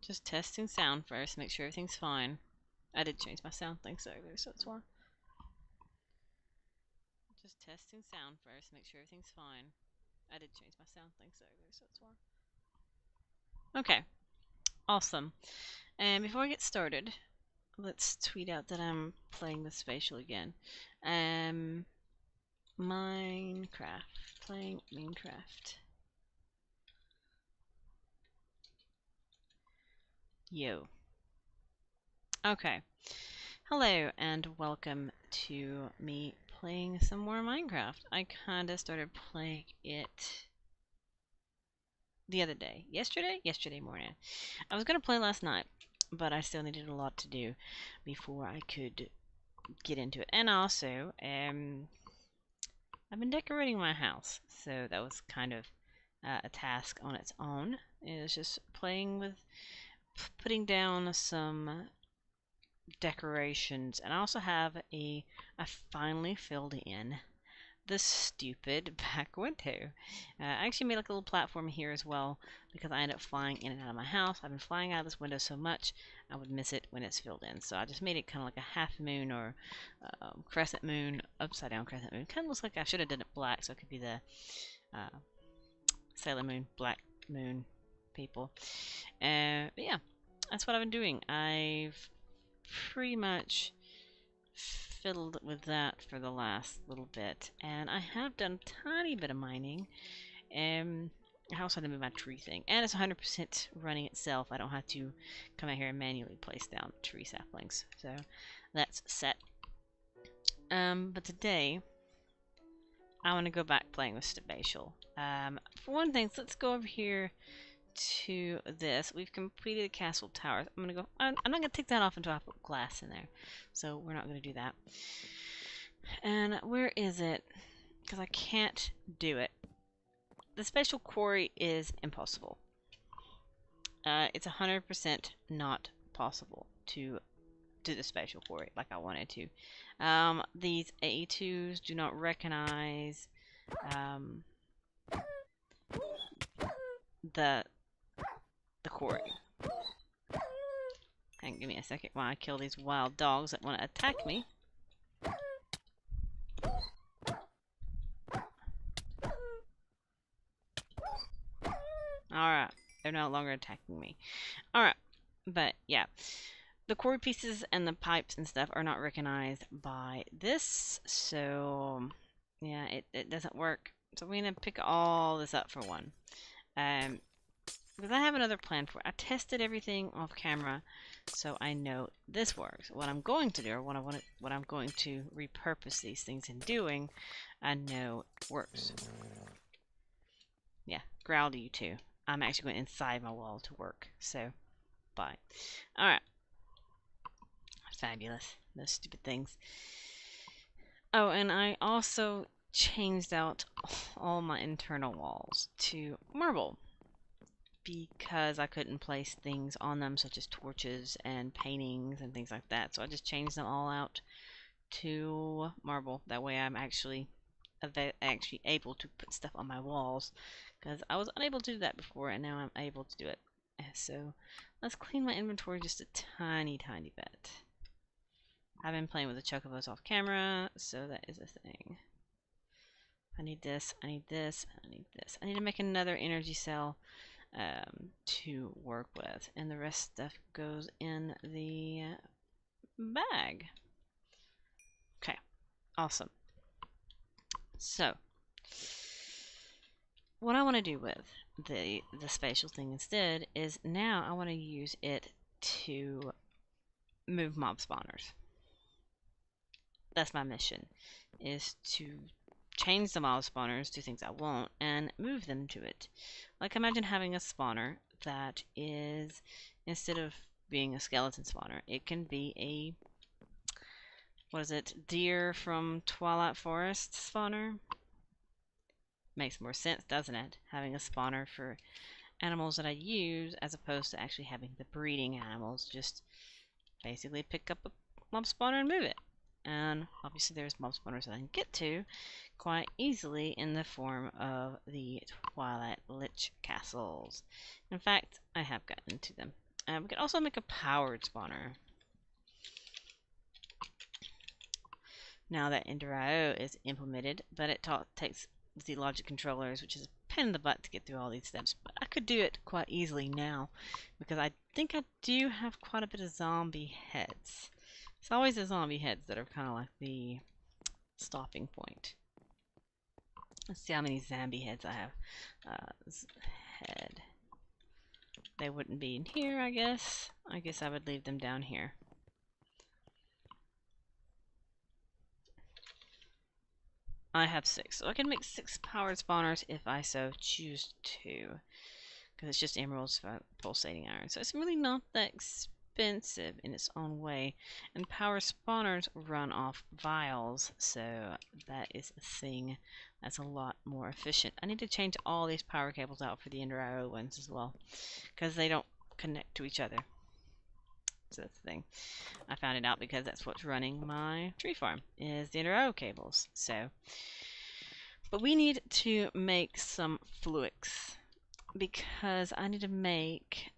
Just testing sound first, make sure everything's fine. I did change my sound thing, so that's why. Just testing sound first, make sure everything's fine. I did change my sound thing, so that's why. Okay, awesome. And before we get started, let's tweet out that I'm playing with Spatial again. Minecraft. Playing Minecraft. Yo. Okay. Hello and welcome to me playing some more Minecraft. I kinda started playing it the other day. Yesterday morning. I was gonna play last night, but I still needed a lot to do before I could get into it. And also, I've been decorating my house, so that was kind of a task on its own. It was just playing with putting down some decorations, and I also have I finally filled in the stupid back window. I actually made like a little platform here as well because I ended up flying in and out of my house. I've been flying out of this window so much I would miss it when it's filled in. So I just made it kind of like a half moon or crescent moon, upside down crescent moon. Kind of looks like I should have done it black so it could be the Sailor Moon, Black Moon people. But yeah, that's what I've been doing. I've pretty much fiddled with that for the last little bit, and I have done a tiny bit of mining. I also had to move my tree thing, and it's 100% running itself. I don't have to come out here and manually place down tree saplings, so that's set. But today I want to go back playing with Spatial. For one thing, let's go over here to this. We've completed the castle towers. I'm not gonna take that off until I put glass in there, so we're not gonna do that. And where is it? Because I can't do it. The special quarry is impossible. It's 100% not possible to do the special quarry like I wanted to. These A2s do not recognize the quarry. Hang on, give me a second while I kill these wild dogs that want to attack me. Alright, they're no longer attacking me. Alright, but yeah. The quarry pieces and the pipes and stuff are not recognized by this, so yeah, it doesn't work. So we're going to pick all this up for one. Because I have another plan for it. I tested everything off camera, so I know this works. What I'm going to do, or what I'm going to repurpose these things in doing, I know works. Yeah, growl to you too. I'm actually going inside my wall to work, so bye. Alright. Fabulous. Those stupid things. Oh, and I also changed out all my internal walls to marble because I couldn't place things on them such as torches and paintings and things like that. So I just changed them all out to marble. That way I'm actually able to put stuff on my walls because I was unable to do that before, and now I'm able to do it. So let's clean my inventory just a tiny bit. I've been playing with the chocobos off camera, so that is a thing. I need this, I need this, I need this. I need to make another energy cell to work with, and the rest stuff goes in the bag. Okay, awesome. So, what I want to do with the spatial thing instead is now I want to use it to move mob spawners. That's my mission, is to change the mob spawners to things I want and move them to it. Like imagine having a spawner that is, instead of being a skeleton spawner, it can be a, what is it, deer from Twilight Forest spawner? Makes more sense, doesn't it? Having a spawner for animals that I use as opposed to actually having the breeding animals just basically pick up a mob spawner and move it. And obviously there's mob spawners that I can get to quite easily in the form of the Twilight Lich castles. In fact, I have gotten to them. We can also make a powered spawner. Now that Ender IO is implemented, but it takes the logic controllers, which is a pain in the butt to get through all these steps. But I could do it quite easily now, because I think I do have quite a bit of zombie heads. It's always the zombie heads that are kind of like the stopping point. Let's see how many zombie heads I have. Head. They wouldn't be in here, I guess. I guess I would leave them down here. I have 6, so I can make 6 powered spawners if I so choose to. Because it's just emeralds for pulsating iron. So it's really not that expensive in its own way. And power spawners run off vials, so that is a thing that's a lot more efficient. I need to change all these power cables out for the Ender IO ones as well, because they don't connect to each other. So that's the thing. I found it out because that's what's running my tree farm, is the Ender IO cables. So, but we need to make some fluix, because I need to make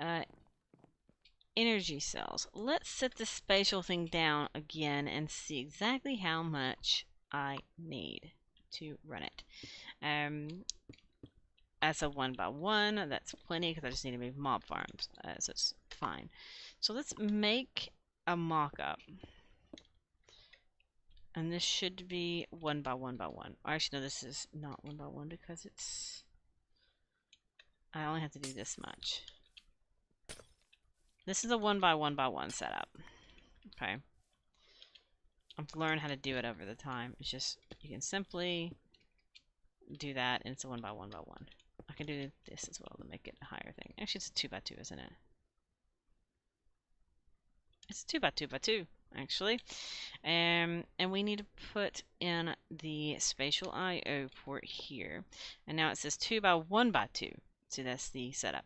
energy cells. Let's set the spatial thing down again and see exactly how much I need to run it. As a 1x1, that's plenty because I just need to move mob farms, so it's fine. So let's make a mock-up. And this should be 1x1x1. Actually, no, this is not 1x1 because it's... I only have to do this much. This is a 1x1x1 setup. Okay. I've learned how to do it over the time. It's just, you can simply do that, and it's a 1x1x1. I can do this as well to make it a higher thing. Actually, it's a 2x2, isn't it? It's 2x2x2, actually. And we need to put in the spatial IO port here. And now it says 2x1x2. So that's the setup.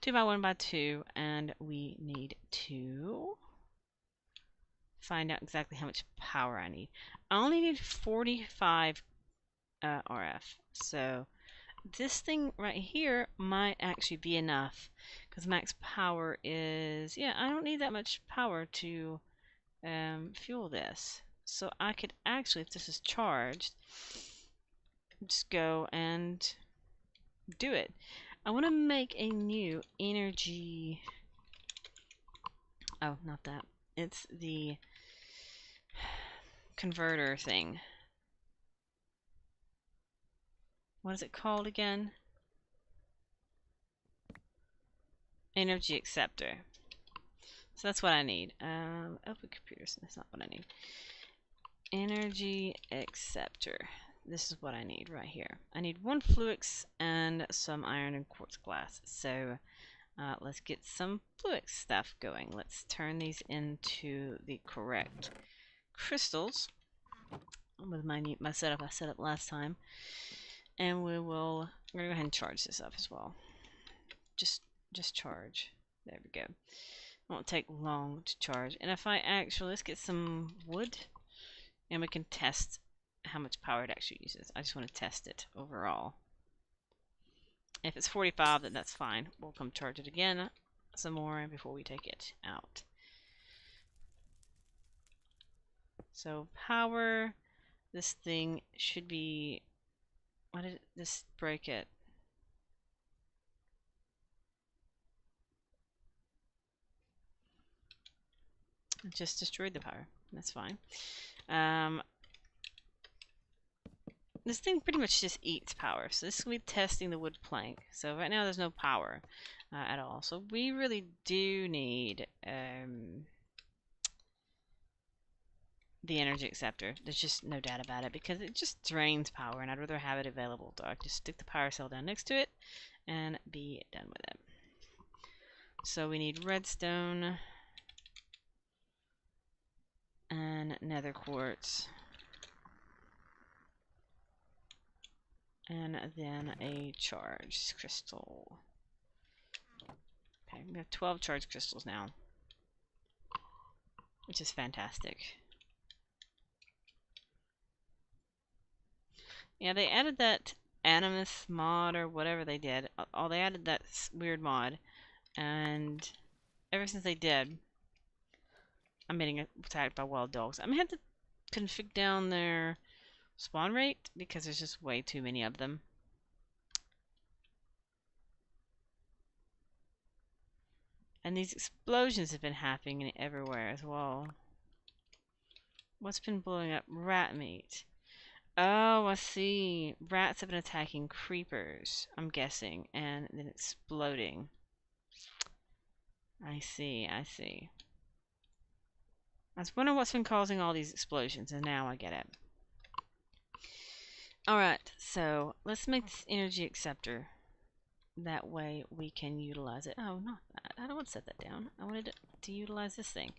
2x1x2, and we need to find out exactly how much power I need. I only need 45 RF. So this thing right here might actually be enough, because max power is, yeah, I don't need that much power to fuel this. So I could actually, if this is charged, just go and do it. I want to make a new energy. Oh, not that. It's the converter thing. What is it called again? Energy acceptor. So that's what I need. Open computers. That's not what I need. Energy acceptor. This is what I need right here. I need 1 fluix and some iron and quartz glass. So let's get some fluix stuff going. Let's turn these into the correct crystals with my setup I set up last time. And we're gonna go ahead and charge this up as well. Just charge. There we go. It won't take long to charge. And if I actually, let's get some wood, and we can test how much power it actually uses. I just want to test it overall. If it's 45, then that's fine. We'll come charge it again some more before we take it out. So power, this thing should be, why did this break it? It just destroyed the power. That's fine. This thing pretty much just eats power. So this will be testing the wood plank. So right now there's no power at all. So we really do need the energy acceptor. There's just no doubt about it, because it just drains power, and I'd rather have it available. So I can just stick the power cell down next to it and be done with it. So we need redstone and nether quartz. And then a charged crystal. Okay, we have 12 charged crystals now, which is fantastic. Yeah, they added that Animus mod or whatever they did. Oh, they added that weird mod, and ever since they did, I'm getting attacked by wild dogs. I'm gonna have to config down their spawn rate because there's just way too many of them. And these explosions have been happening everywhere as well. What's been blowing up? Rat meat. Oh, I see. Rats have been attacking creepers, I'm guessing, and then exploding. I see, I see. I was wondering what's been causing all these explosions, and now I get it. Alright, so let's make this energy acceptor. That way we can utilize it. Oh, not that. I don't want to set that down. I wanted to utilize this thing.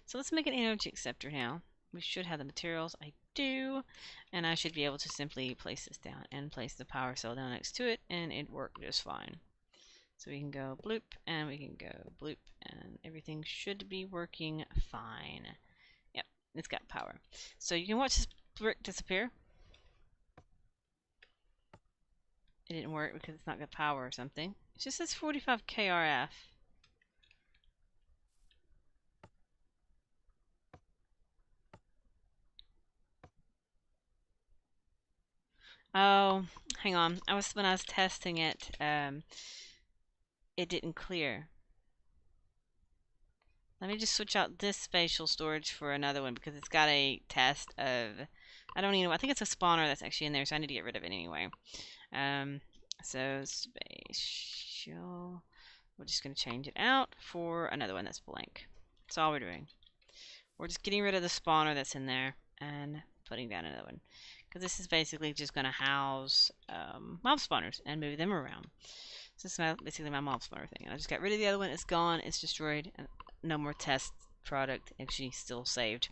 So let's make an energy acceptor now. We should have the materials. I do. And I should be able to simply place this down and place the power cell down next to it, and it worked just fine. So we can go bloop, and we can go bloop, and everything should be working fine. Yep, it's got power. So you can watch this brick disappear. It didn't work because it's not got power or something. It just says 45 KRF. Oh, hang on. When I was testing it, it didn't clear. Let me just switch out this spatial storage for another one because it's got a test of. I don't even know. I think it's a spawner that's actually in there, so I need to get rid of it anyway. So spatial. We're just going to change it out for another one that's blank. That's all we're doing. We're just getting rid of the spawner that's in there and putting down another one. Because this is basically just going to house mob spawners and move them around. So this is basically my mob spawner thing. And I just got rid of the other one. It's gone. It's destroyed. And no more test product. Actually still saved.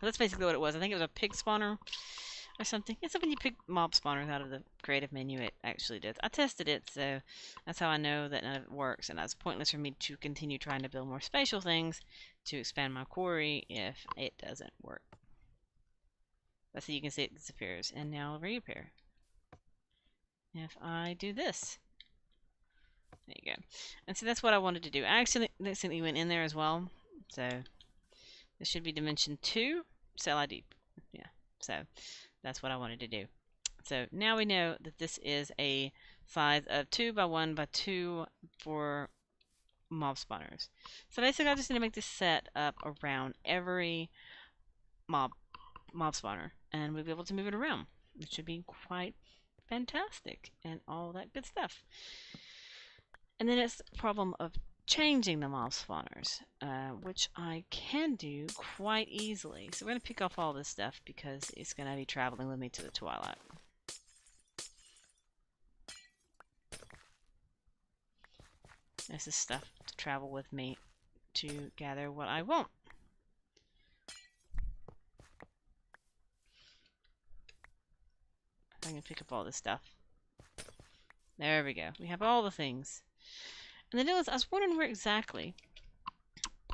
But that's basically what it was. I think it was a pig spawner or something. It's when you pick mob spawners out of the creative menu, it actually does. I tested it, so that's how I know that none of it works. And it's pointless for me to continue trying to build more spatial things to expand my quarry if it doesn't work. But so you can see it disappears and now reappear. If I do this, there you go. And so that's what I wanted to do. I accidentally went in there as well. So this should be dimension 2 cell ID. Yeah. So that's what I wanted to do. So now we know that this is a size of 2 by 1 by 2 for mob spawners. So basically I just need to make this set up around every mob spawner, and we'll be able to move it around. It should be quite fantastic and all that good stuff. And then it's the problem of changing the mob spawners, which I can do quite easily. So we're going to pick off all this stuff because it's going to be traveling with me to the Twilight. This is stuff to travel with me to gather what I want. I can pick up all this stuff. There we go. We have all the things. And the deal is, I was wondering where exactly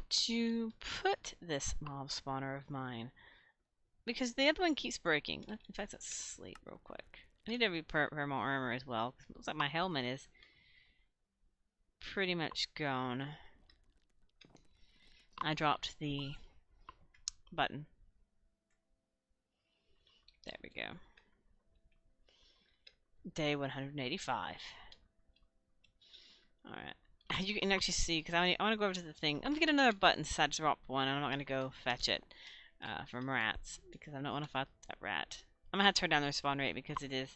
to put this mob spawner of mine. Because the other one keeps breaking. In fact, let's sleep real quick. I need to repair my armor as well. It looks like my helmet is pretty much gone. I dropped the button. There we go. Day 185. Alright. You can actually see, because I want to go over to the thing. I'm going to get another button since I dropped one. I'm not going to go fetch it from rats, because I don't want to fight that rat. I'm going to have to turn down the respawn rate because it is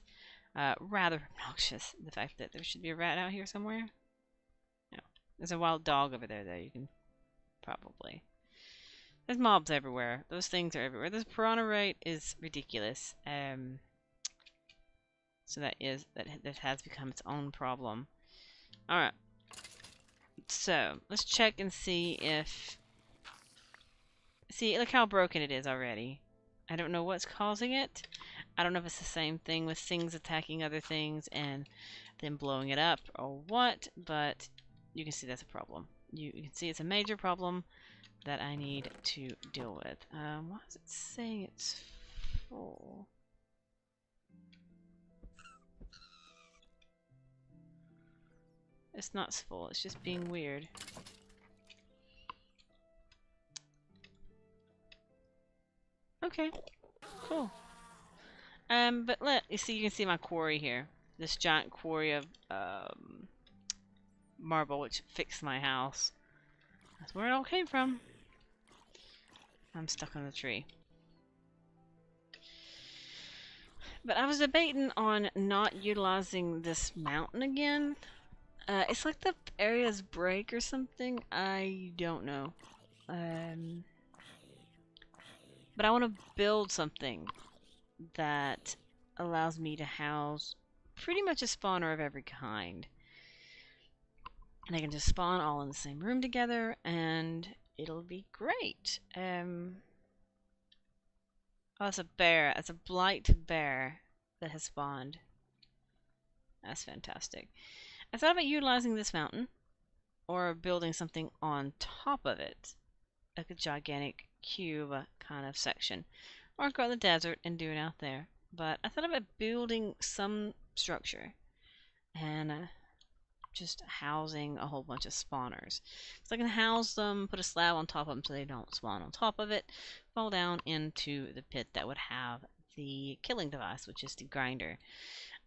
rather obnoxious, the fact that there should be a rat out here somewhere. No. There's a wild dog over there, though. You can probably... There's mobs everywhere. Those things are everywhere. This piranha rate is ridiculous. So that has become its own problem. Alright. So, let's check and see if... See, look how broken it is already. I don't know what's causing it. I don't know if it's the same thing with things attacking other things and then blowing it up or what, but you can see that's a problem. You can see it's a major problem that I need to deal with. Why is it saying it's full? It's not full, it's just being weird. Okay, cool. But you see, you can see my quarry here. This giant quarry of marble, which fixed my house. That's where it all came from. I'm stuck on the tree. But I was debating on not utilizing this mountain again. It's like the areas break or something. I don't know. But I want to build something that allows me to house pretty much a spawner of every kind. And they can just spawn all in the same room together, and it'll be great. Oh, it's a bear. It's a blight bear that has spawned. That's fantastic. I thought about utilizing this mountain, or building something on top of it, like a gigantic cube kind of section. Or go in the desert and do it out there. But I thought about building some structure and just housing a whole bunch of spawners. So I can house them, put a slab on top of them so they don't spawn on top of it, fall down into the pit that would have the killing device, which is the grinder.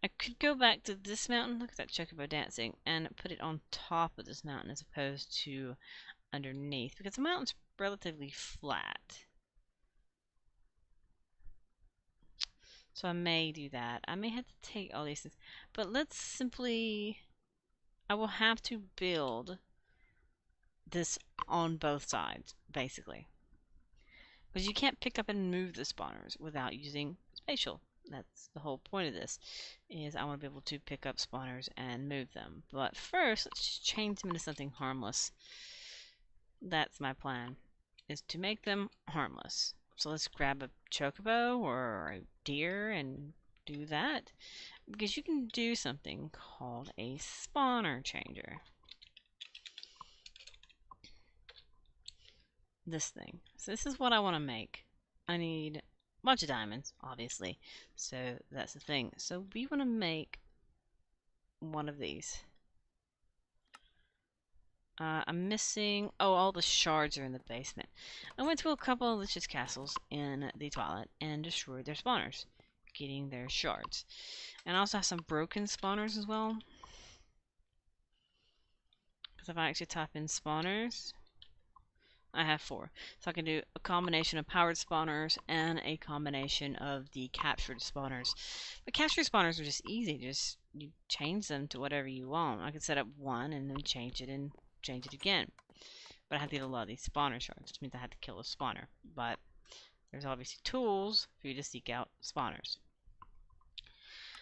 I could go back to this mountain, look at that chocobo dancing, and put it on top of this mountain as opposed to underneath, because the mountain's relatively flat. So I may do that. I may have to take all these things. But let's simply... I will have to build this on both sides, basically. Because you can't pick up and move the spawners without using Spatial. That's the whole point of this, is I want to be able to pick up spawners and move them. But first, let's just change them into something harmless. That's my plan, is to make them harmless. So let's grab a chocobo or a deer and do that. Because you can do something called a spawner changer. This thing. So this is what I want to make. I need a bunch of diamonds, obviously. So that's the thing. So we want to make one of these. I'm missing... Oh, all the shards are in the basement. I went to a couple of Lich's castles in the Twilight and destroyed their spawners, getting their shards. And I also have some broken spawners as well. Because if I actually type in spawners, I have 4. So I can do a combination of powered spawners and a combination of the captured spawners. But captured spawners are just easy. Just you change them to whatever you want. I could set up one and then change it and change it again. But I have to get a lot of these spawner shards, which means I had to kill a spawner. But there's obviously tools for you to seek out spawners.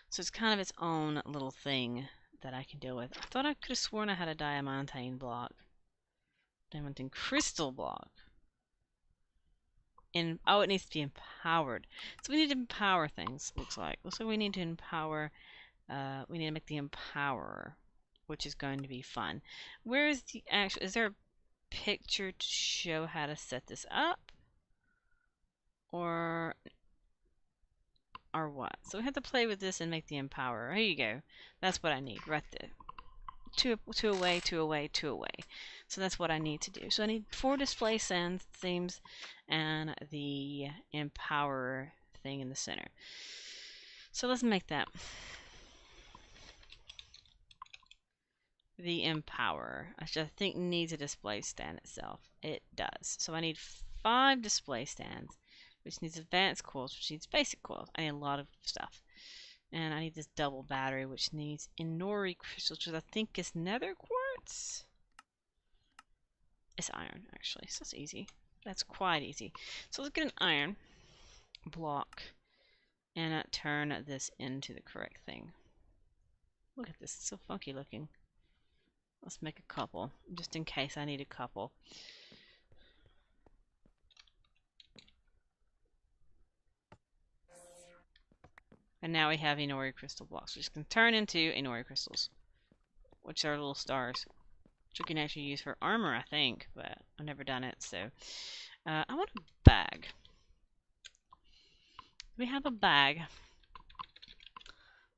So it's kind of its own little thing that I can deal with. I thought I could have sworn I had a diamantine block. Diamantine crystal block. And oh, it needs to be empowered. So we need to empower things, looks like. Looks like we need to empower, we need to make the empowerer, which is going to be fun. Where is the actual, is there a picture to show how to set this up? Or what? So we have to play with this and make the empowerer. Here you go. That's what I need, right there. Two away, 2 away, 2 away. So that's what I need to do. So I need 4 display themes and the empower thing in the center. So let's make that. The empower, I think needs a display stand itself. It does. So I need 5 display stands, which needs advanced coils, which needs basic coils. I need a lot of stuff. And I need this double battery, which needs Inori crystals, which I think is nether quartz. It's iron, actually, so it's easy. That's quite easy. So let's get an iron block and turn this into the correct thing. Look at this, it's so funky looking. Let's make a couple, just in case I need a couple. And now we have Inori crystal blocks, which can turn into Inori crystals, which are little stars, which you can actually use for armor, I think, but I've never done it, so. I want a bag. We have a bag.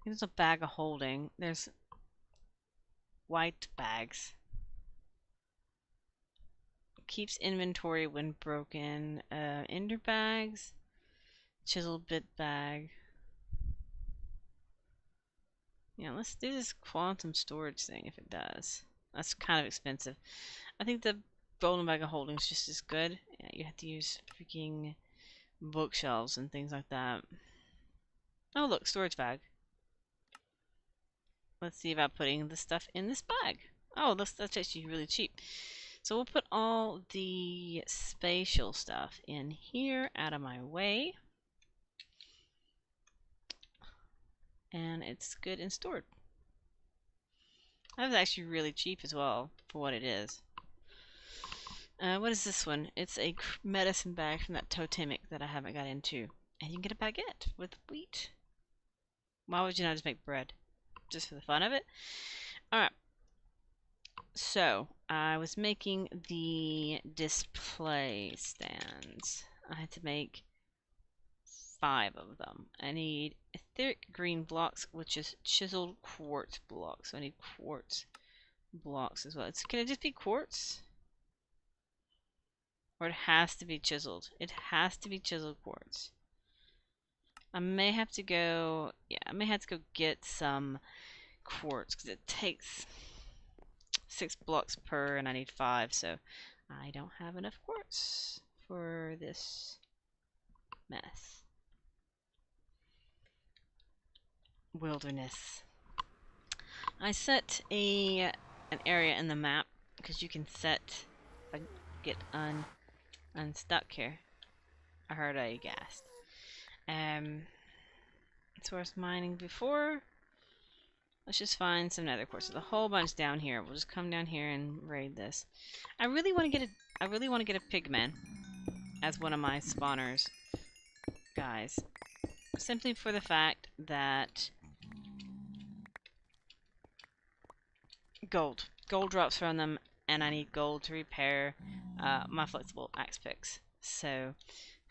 There's a bag of holding. There's white bags. Keeps inventory when broken. Ender bags. chiseled bit bag. Yeah, let's do this quantum storage thing if it does. That's kind of expensive. I think the golden bag of holding is just as good. Yeah, you have to use freaking bookshelves and things like that. Oh look, storage bag. Let's see about putting the stuff in this bag. Oh, that's actually really cheap. So we'll put all the spatial stuff in here, out of my way. And it's good and stored. That was actually really cheap as well for what it is. What is this one? It's a medicine bag from that totemic that I haven't got into. And you can get a baguette with wheat. Why would you not just make bread? Just for the fun of it? Alright. So, I was making the display stands. I had to make 5 of them. I need etheric green blocks, which is chiseled quartz blocks. So I need quartz blocks as well. Can it just be quartz? Or it has to be chiseled. It has to be chiseled quartz. I may have to go, yeah, I may have to go get some quartz because it takes 6 blocks per and I need 5, so I don't have enough quartz for this mess. Wilderness. I set an area in the map because you can set, if I get unstuck here. I heard a ghast. So I was mining before. Let's just find some nether quartz. There's a whole bunch down here. We'll just come down here and raid this. I really want to get a pigman as one of my spawners, guys. Simply for the fact that gold drops from them, and I need gold to repair my flexible axe picks. So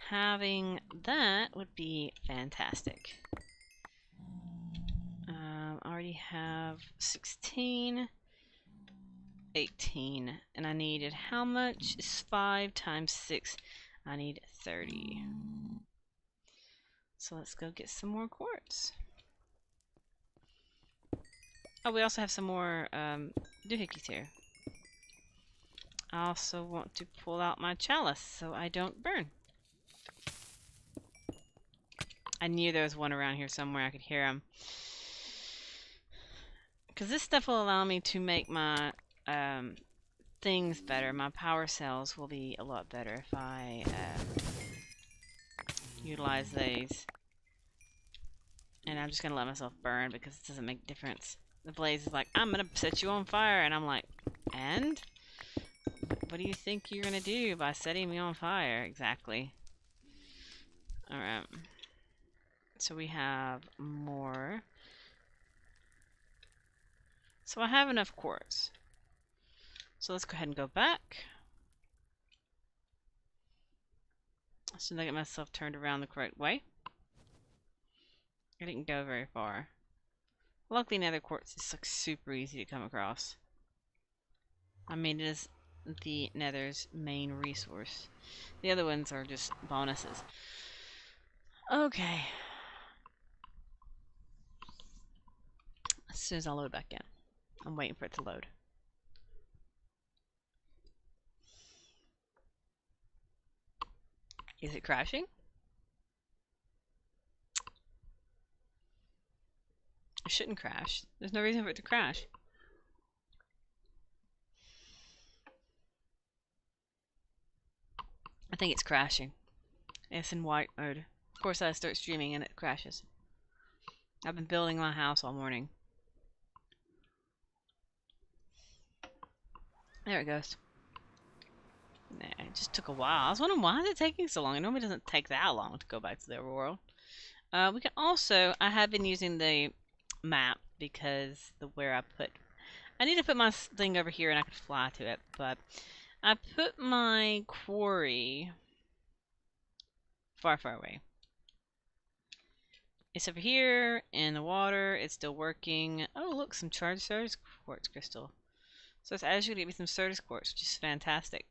having that would be fantastic. I already have 16, 18, and I needed how much? Is 5 times 6. I need 30. So let's go get some more quartz. Oh, we also have some more doohickeys here. I also want to pull out my chalice so I don't burn. I knew there was one around here somewhere. I could hear him. Because this stuff will allow me to make my things better. My power cells will be a lot better if I utilize these. And I'm just going to let myself burn because it doesn't make a difference. The blaze is like, I'm going to set you on fire. And I'm like, and? What do you think you're going to do by setting me on fire? Exactly. Alright. So we have more. So I have enough quartz. So let's go ahead and go back. As soon as I get myself turned around the correct way. I didn't go very far. Luckily, nether quartz is like super easy to come across. I mean, it is the nether's main resource. The other ones are just bonuses. Okay. As soon as I load back in. I'm waiting for it to load. Is it crashing? It shouldn't crash. There's no reason for it to crash. I think it's crashing. It's in white mode. Of course, I start streaming and it crashes. I've been building my house all morning. There it goes. Nah, it just took a while. I was wondering why is it taking so long? It normally doesn't take that long to go back to the overworld. We can also, I have been using the map because I need to put my thing over here and I could fly to it, but I put my quarry far, far away. It's over here in the water. It's still working. Oh, look, some charged Certus quartz crystal. So it's actually going to give me some Certus quartz, which is fantastic.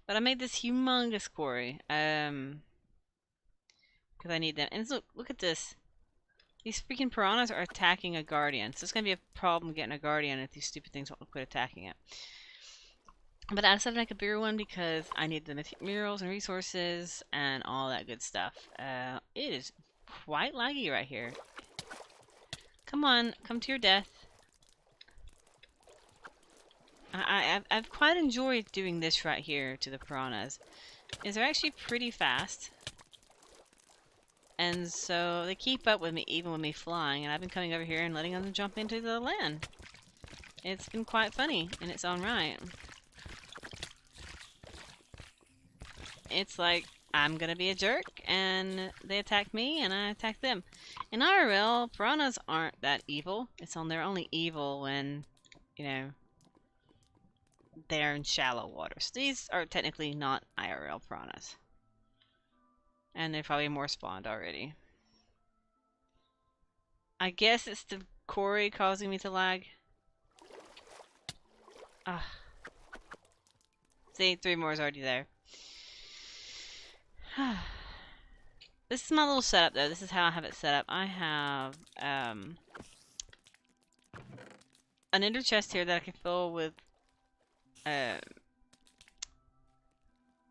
But I made this humongous quarry. Because because I need them. And look at this. These freaking piranhas are attacking a guardian. So it's going to be a problem getting a guardian if these stupid things won't quit attacking it. But I decided to make a bigger one because I need the materials and resources and all that good stuff. It is quite laggy right here. Come on, come to your death. I've quite enjoyed doing this right here to the piranhas. They're actually pretty fast. And so they keep up with me even with me flying, and I've been coming over here and letting them jump into the land. It's been quite funny in its own right. It's like, I'm gonna be a jerk, and they attack me, and I attack them. In IRL, piranhas aren't that evil. They're only evil when, you know, they're in shallow waters. These are technically not IRL piranhas. And they're probably more spawned already. I guess it's the quarry causing me to lag. Ah. See, 3 more is already there. This is my little setup, though. This is how I have it set up. I have an ender chest here that I can fill with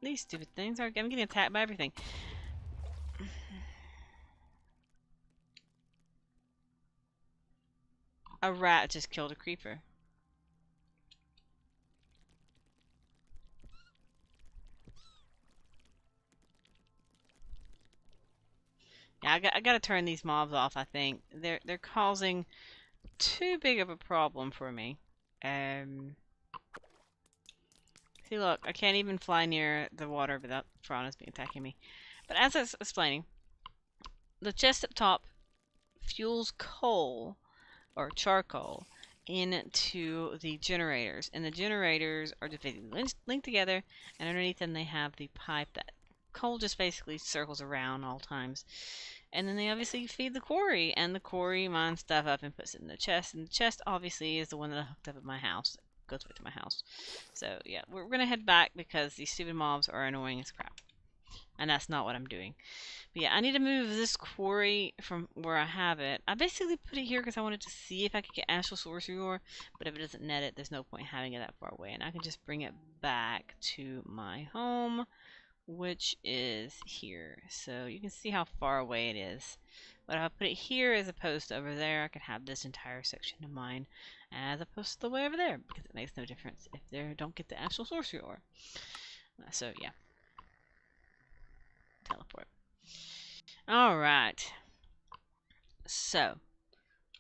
these stupid things. I'm getting attacked by everything. A rat just killed a creeper. Yeah, I gotta turn these mobs off, I think. They're causing too big of a problem for me. See, look, I can't even fly near the water without piranhas being attacking me. But as I was explaining, the chest up top fuels coal or charcoal into the generators, and the generators are just linked together, and underneath them they have the pipe that coal just basically circles around all times. And then they obviously feed the quarry, and the quarry mines stuff up and puts it in the chest, and the chest obviously is the one that I hooked up at my house. It goes right to my house. So yeah, we're gonna head back because these stupid mobs are annoying as crap. And that's not what I'm doing. But yeah, I need to move this quarry from where I have it. I basically put it here because I wanted to see if I could get Astral Sorcery Ore, but if it doesn't net it, there's no point having it that far away. And I can just bring it back to my home, which is here. So you can see how far away it is. But if I put it here as opposed to over there, I could have this entire section of mine as opposed to the way over there, because it makes no difference if they don't get the Astral Sorcery Ore. So yeah. Teleport. Alright. So,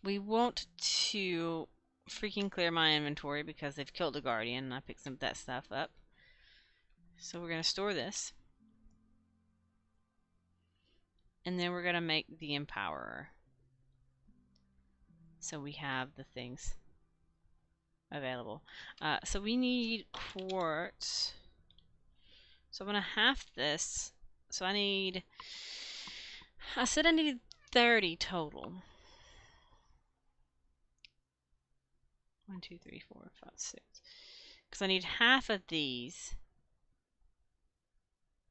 we want to freaking clear my inventory because they've killed a guardian and I picked some of that stuff up. So we're going to store this. And then we're going to make the Empowerer. So we have the things available. So we need quartz. So I'm going to half this. So I said I needed 30 total. 1, 2, 3, 4, 5, 6. Because I need half of these.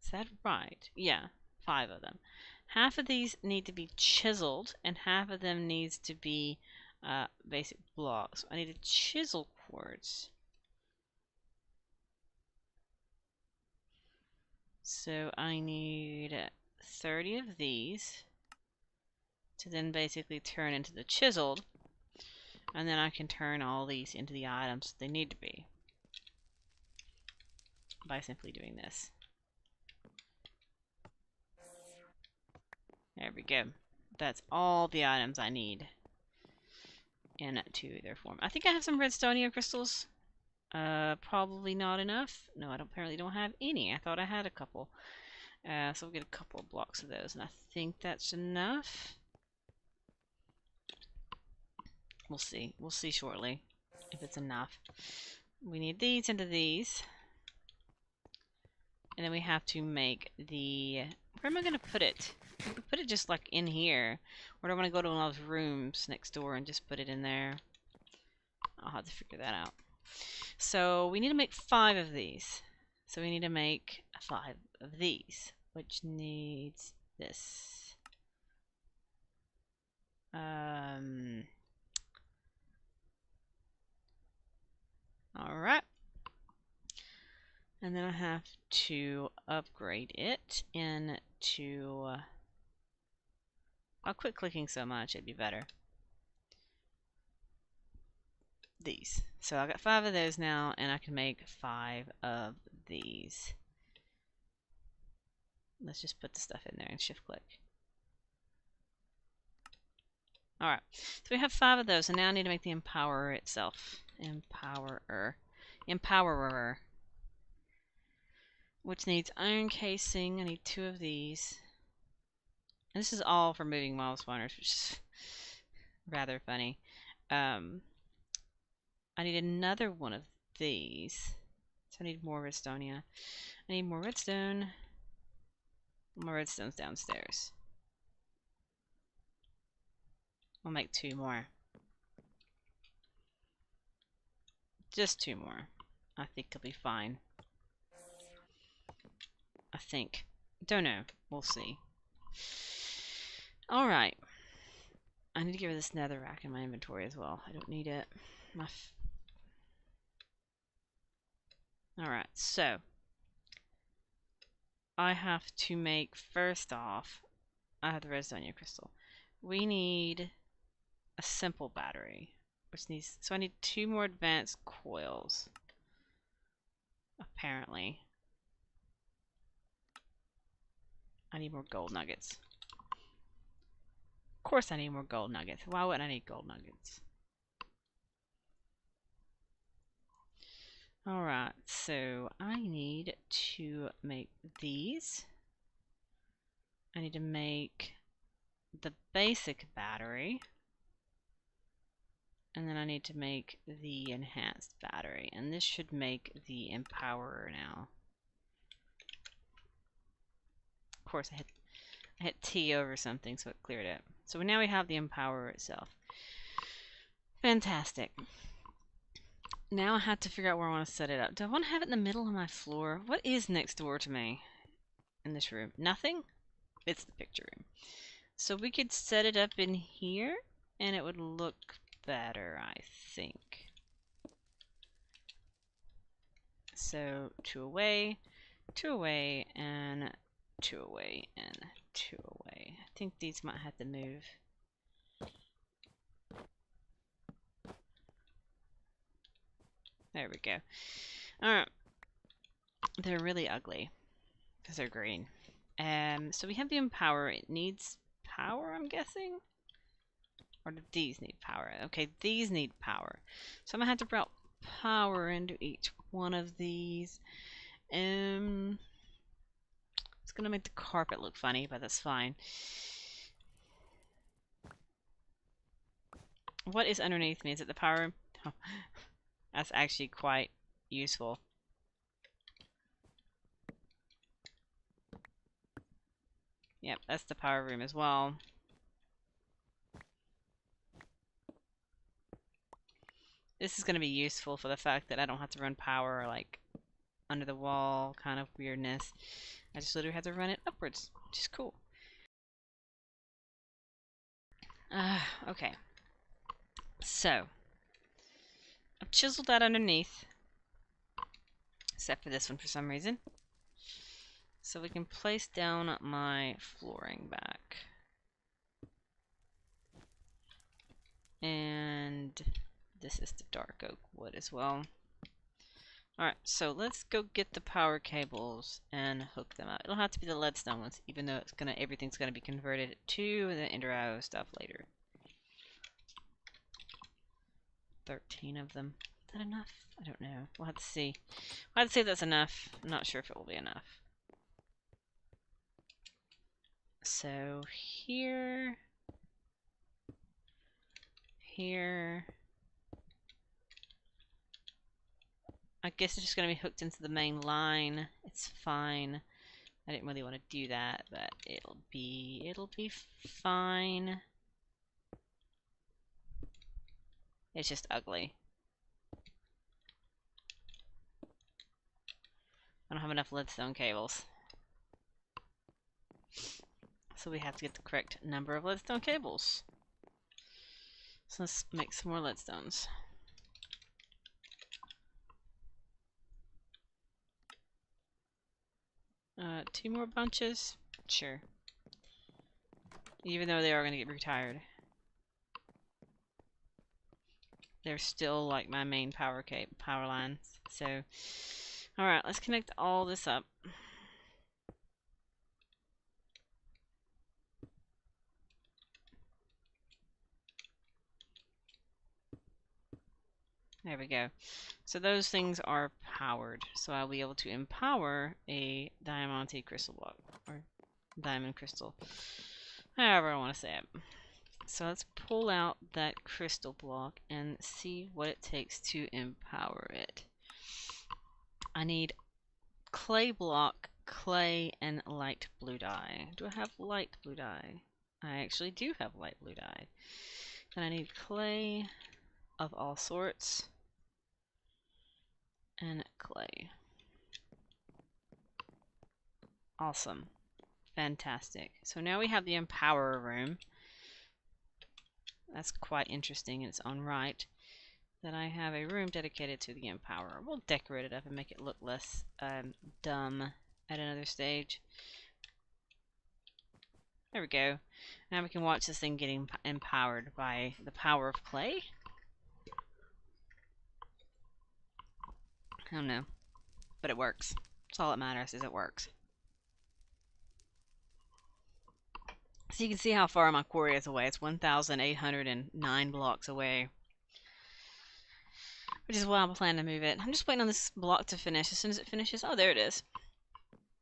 Is that right? Yeah, 5 of them. Half of these need to be chiseled, and half of them needs to be basic blocks. I need a chisel quartz. So I need 30 of these to then basically turn into the chiseled, and then I can turn all these into the items they need to be by simply doing this. There we go. That's all the items I need into their form. I think I have some redstonia crystals. Probably not enough. No, I apparently don't have any. I thought I had a couple. So we'll get a couple of blocks of those, and I think that's enough. We'll see. We'll see shortly if it's enough. We need these into these. And then we have to make the... Where am I going to put it? I can put it just like in here. Or do I want to go to one of those rooms next door and just put it in there? I'll have to figure that out. So we need to make 5 of these. So we need to make 5 of these, which needs this. Alright. And then I have to upgrade it into... I'll quit clicking so much, it'd be better. These. So I got 5 of those now, and I can make 5 of these. Let's just put the stuff in there and shift click. Alright, so we have 5 of those, and now I need to make the Empowerer itself. Empowerer. Which needs iron casing. I need 2 of these. And this is all for moving mob spawners, which is rather funny. I need another one of these. So I need more redstone, yeah. I need more redstone. More redstone's downstairs. I'll make 2 more. Just 2 more. I think it'll be fine. I think. Don't know. We'll see. Alright. I need to get rid of this nether rack in my inventory as well. I don't need it. Alright, so I have to make, first off, I have the redstone crystal. We need a simple battery, which needs, so I need 2 more advanced coils, apparently. I need more gold nuggets. Of course I need more gold nuggets. Why wouldn't I need gold nuggets? Alright, so I need to make these. I need to make the basic battery. And then I need to make the enhanced battery. And this should make the Empowerer now. Of course, I hit T over something, so it cleared it. So now we have the Empowerer itself. Fantastic. Now I have to figure out where I want to set it up. Do I want to have it in the middle of my floor? What is next door to me in this room? Nothing? It's the picture room. So we could set it up in here, and it would look better, I think. So 2 away, 2 away, and 2 away, and 2 away. I think these might have to move. There we go. Alright. They're really ugly because they're green. So we have the Empower. It needs power, I'm guessing? Or do these need power? Okay, these need power. So I'm going to have to route power into each one of these. It's going to make the carpet look funny, but that's fine. What is underneath me? Is it the power room? Oh, that's actually quite useful. Yep, that's the power room as well. This is going to be useful for the fact that I don't have to run power like under the wall kind of weirdness. I just literally have to run it upwards, which is cool. Okay. So, I've chiseled that underneath, except for this one for some reason. So we can place down my flooring back. And this is the dark oak wood as well. Alright, so let's go get the power cables and hook them up. It'll have to be the leadstone ones, even though it's everything's gonna be converted to the Enderarrow stuff later. 13 of them. Is that enough? I don't know. We'll have to see. I'd say that's enough. I'm not sure if it will be enough. So here, here. I guess it's just going to be hooked into the main line. It's fine. I didn't really want to do that, but it'll be fine. It's just ugly. I don't have enough leadstone cables. So we have to get the correct number of leadstone cables. So let's make some more leadstones. Two more bunches? Sure. Even though they are going to get retired. They're still like my main power lines. So, alright, let's connect all this up. There we go. So those things are powered. So I'll be able to empower a diamante crystal block. Or diamond crystal. However I want to say it. So let's pull out that crystal block and see what it takes to empower it. I need clay block, clay, and light blue dye. Do I have light blue dye? I actually do have light blue dye. Then I need clay of all sorts and clay. Awesome. Fantastic. So now we have the empower room. That's quite interesting in its own right. Then I have a room dedicated to the empower. We'll decorate it up and make it look less dumb at another stage. There we go. Now we can watch this thing getting empowered by the power of clay. I don't know. But it works. That's all that matters, is it works. So you can see how far my quarry is away. It's 1,809 blocks away. Which is why I'm planning to move it. I'm just waiting on this block to finish. As soon as it finishes... Oh, there it is.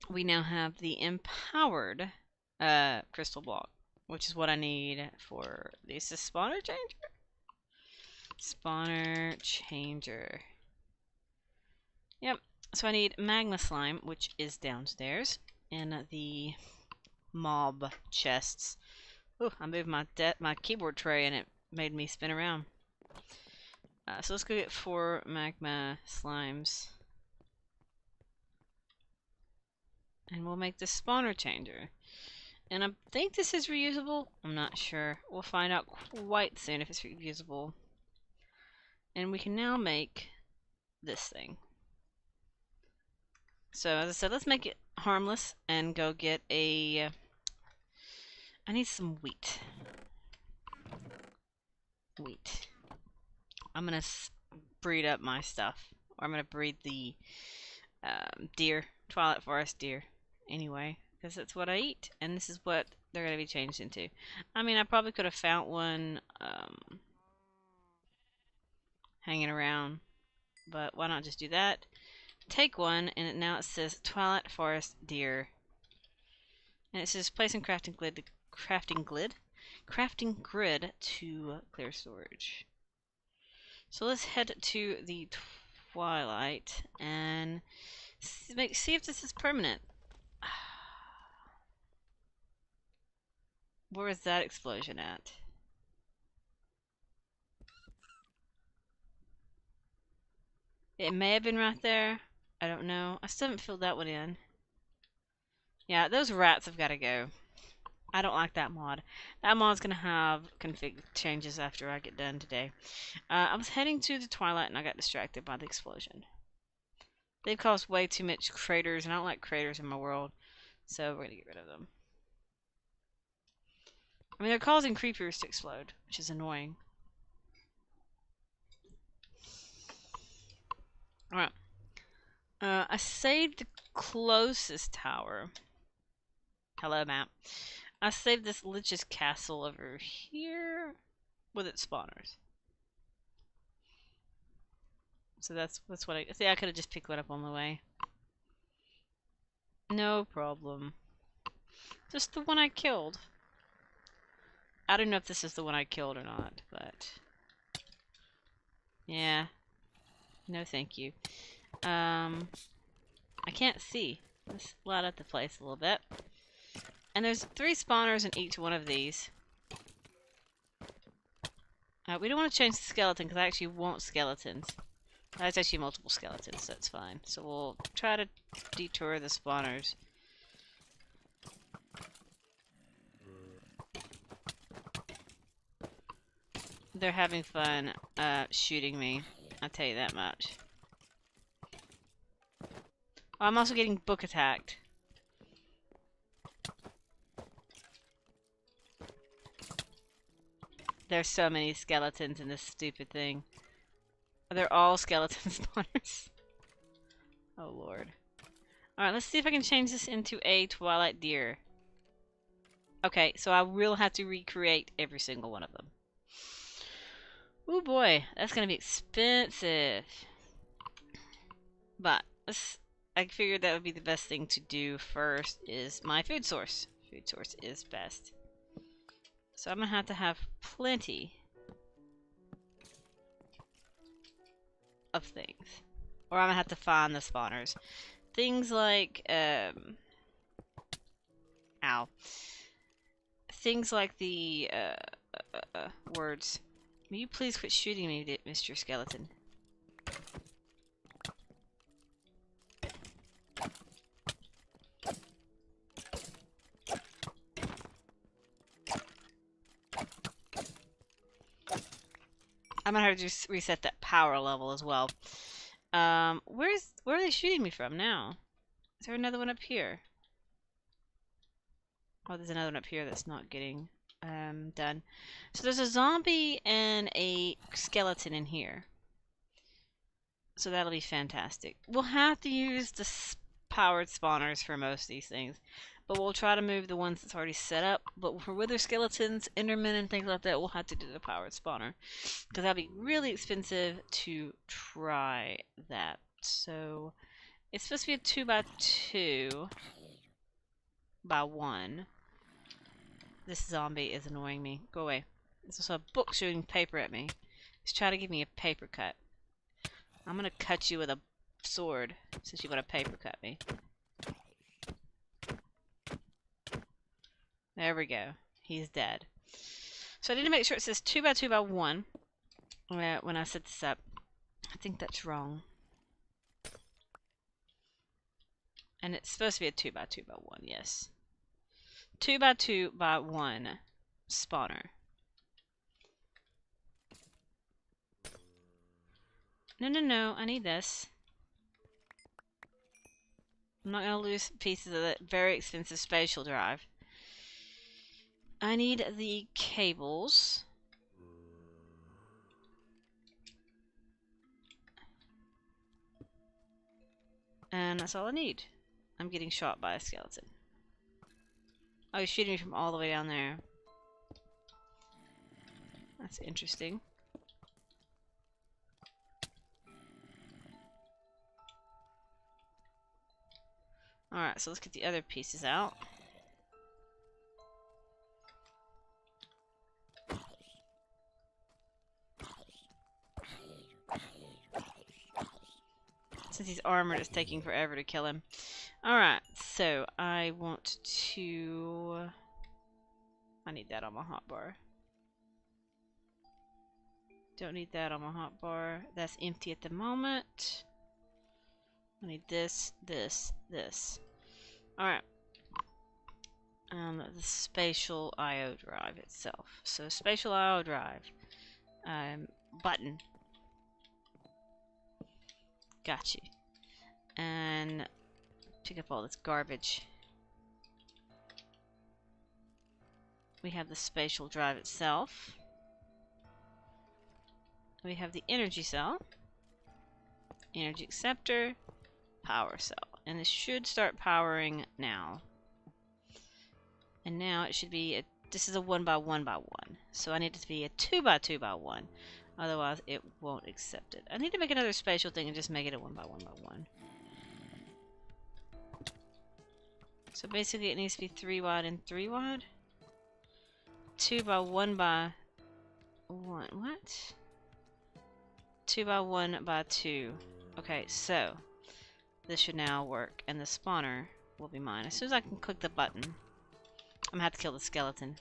We now have the empowered crystal block. Which is what I need for... This is spawner changer? Spawner changer. Yep. So I need magma slime, which is downstairs. In the mob chests. Ooh, I moved my keyboard tray and it made me spin around. So let's go get 4 magma slimes. And we'll make the spawner changer. And I think this is reusable. I'm not sure. We'll find out quite soon if it's reusable. And we can now make this thing. So as I said, let's make it harmless and go get a... I need some wheat. Wheat. I'm gonna breed up my stuff. Or I'm gonna breed the deer. Twilight Forest deer. Anyway. Because that's what I eat. And this is what they're gonna be changed into. I mean, I probably could have found one hanging around. But why not just do that? Take one, and now it says Twilight Forest deer. And it says place in crafting grid to clear storage. So let's head to the Twilight and see if this is permanent. Where is that explosion at? It may have been right there. I don't know. I still haven't filled that one in. Yeah, those rats have got to go. I don't like that mod. That mod's going to have config changes after I get done today. I was heading to the Twilight and I got distracted by the explosion. They've caused way too much craters, and I don't like craters in my world. So we're going to get rid of them. I mean, they're causing creepers to explode, which is annoying. Alright. I saved the closest tower. Hello, map. I saved this Lich's castle over here with its spawners. So that's what I see. I could have just picked one up on the way. No problem. Just the one I killed. I don't know if this is the one I killed or not, but yeah. No, thank you. I can't see. Let's light up the place a little bit. And there's 3 spawners in each one of these. We don't want to change the skeleton because I actually want skeletons. That's actually multiple skeletons, so that's fine. So we'll try to detour the spawners. They're having fun shooting me. I'll tell you that much. Oh, I'm also getting book attacked. There's so many skeletons in this stupid thing. They're all skeleton spawners. Oh lord. Alright, let's see if I can change this into a twilight deer. Okay, so I will have to recreate every single one of them. Oh boy, that's gonna be expensive. But I figured that would be the best thing to do first is my food source. Food source is best. So I'm gonna have to have plenty of things. Or I'm gonna have to find the spawners. Things like, ow. Things like the, words. Will you please quit shooting me, Mr. Skeleton? I'm gonna have to just reset that power level as well. Where are they shooting me from now? Is there another one up here? Oh, there's another one up here that's not getting done. So there's a zombie and a skeleton in here. So that'll be fantastic. We'll have to use the powered spawners for most of these things. But we'll try to move the ones that's already set up. But for wither skeletons, endermen, and things like that, we'll have to do the powered spawner. Because that'll be really expensive to try that. So it's supposed to be a 2x2 by 1. This zombie is annoying me. Go away. There's also a book shooting paper at me. He's trying to give me a paper cut. I'm gonna cut you with a sword since you want to paper cut me. There we go. He's dead. So I need to make sure it says 2x2 by 1 when I set this up. I think that's wrong. And it's supposed to be a 2x2 by 1, yes. 2x2 by 1 spawner. No, I need this. I'm not going to lose pieces of that very expensive spatial drive. I need the cables. And that's all I need. I'm getting shot by a skeleton. Oh, he's shooting me from all the way down there. That's interesting. Alright, so let's get the other pieces out. Since he's armored, it's taking forever to kill him. Alright, so I want to... I need that on my hotbar. Don't need that on my hotbar. That's empty at the moment. I need this, this, this. Alright. The spatial IO drive itself. So spatial IO drive. Button. Got you. And pick up all this garbage. We have the spatial drive itself. We have the energy cell. Energy acceptor. Power cell. And this should start powering now. And now it should be this is a 1x1x1. So I need it to be a 2x2x1. Otherwise it won't accept it. I need to make another spatial thing and just make it a 1x1x1. So basically it needs to be 3 wide and 3 wide. 2x1x1. What? 2x1x2. Okay, so this should now work, and the spawner will be mine. As soon as I can click the button, I'm gonna have to kill the skeleton.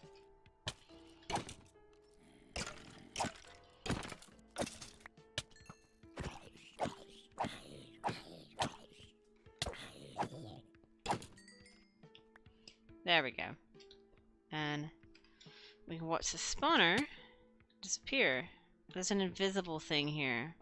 There we go. And we can watch the spawner disappear. There's an invisible thing here.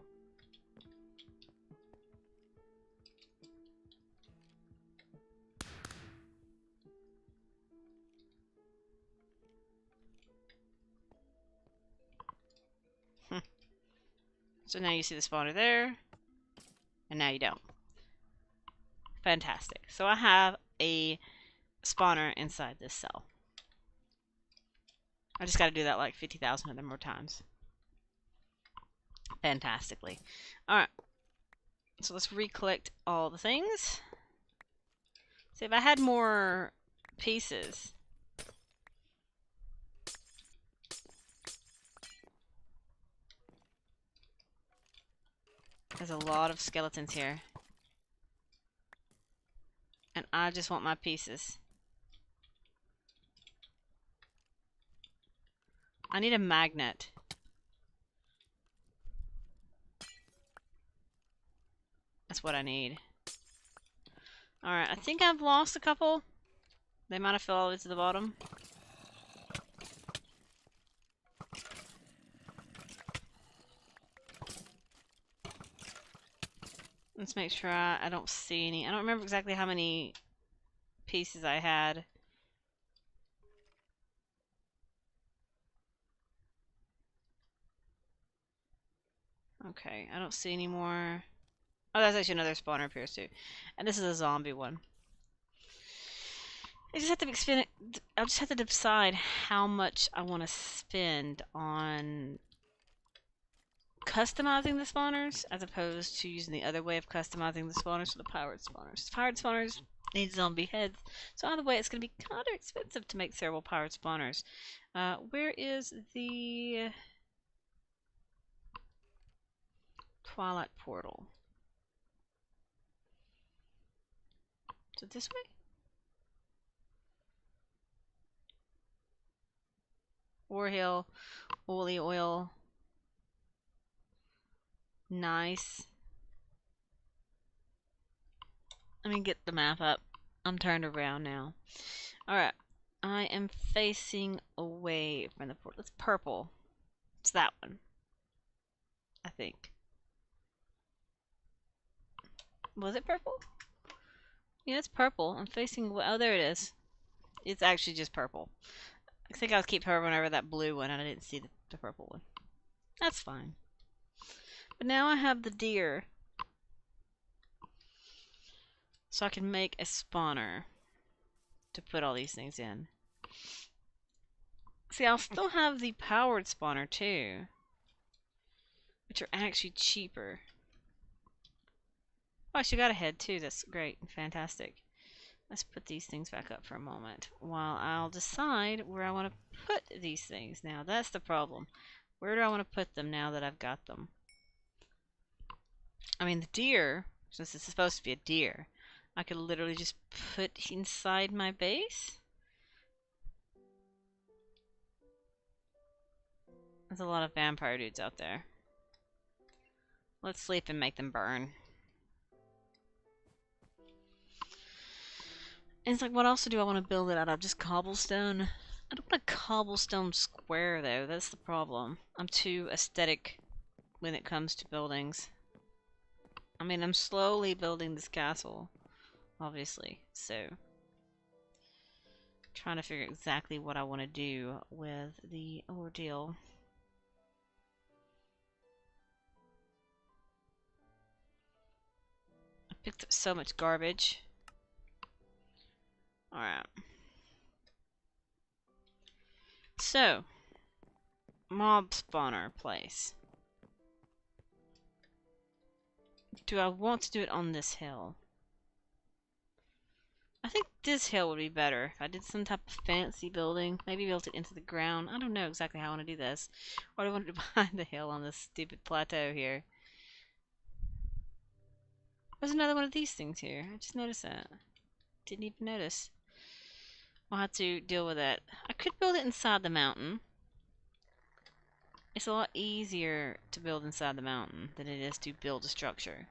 So now you see the spawner there, and now you don't. Fantastic. So I have a spawner inside this cell. I just got to do that like 50,000 of them more times. Fantastically. Alright. So let's recollect all the things. See, if I had more pieces. There's a lot of skeletons here. And I just want my pieces. I need a magnet. That's what I need. Alright, I think I've lost a couple. They might have fell all the way to the bottom. Let's make sure I don't see any. I don't remember exactly how many pieces I had. Okay, I don't see any more. Oh, that's actually another spawner up here too. And this is a zombie one. I just have to I'll just have to decide how much I want to spend on customizing the spawners as opposed to using the other way of customizing the spawners for the powered spawners. Powered spawners need zombie heads, so either way it's going to be kind of expensive to make several powered spawners. Where is the Twilight portal? Is it this way? Warhill, Holy Oil. Nice. Let me get the map up. I'm turned around now. Alright. I am facing away from the portal. It's purple. It's that one. I think. Was it purple? Yeah, it's purple. I'm facing... Oh, there it is. It's actually just purple. I think I'll keep hovering over that blue one and I didn't see the purple one. That's fine. But now I have the deer. So I can make a spawner to put all these things in. See, I'll still have the powered spawner too, which are actually cheaper. Oh, she got a head too. That's great. Fantastic. Let's put these things back up for a moment while I'll decide where I want to put these things. Now, that's the problem. Where do I want to put them now that I've got them? I mean, the deer, since this is supposed to be a deer, I could literally just put inside my base. There's a lot of vampire dudes out there. Let's sleep and make them burn. And it's like, what else do I want to build it out of? Just cobblestone? I don't want a cobblestone square, though. That's the problem. I'm too aesthetic when it comes to buildings. I mean, I'm slowly building this castle, obviously, so... trying to figure exactly what I want to do with the ordeal. I picked up so much garbage. Alright. So, mob spawner place. Do I want to do it on this hill? I think this hill would be better. If I did some type of fancy building, maybe built it into the ground. I don't know exactly how I want to do this. Or do I want to do behind the hill on this stupid plateau here? There's another one of these things here. I just noticed that. Didn't even notice. I'll have to deal with that. I could build it inside the mountain. It's a lot easier to build inside the mountain than it is to build a structure.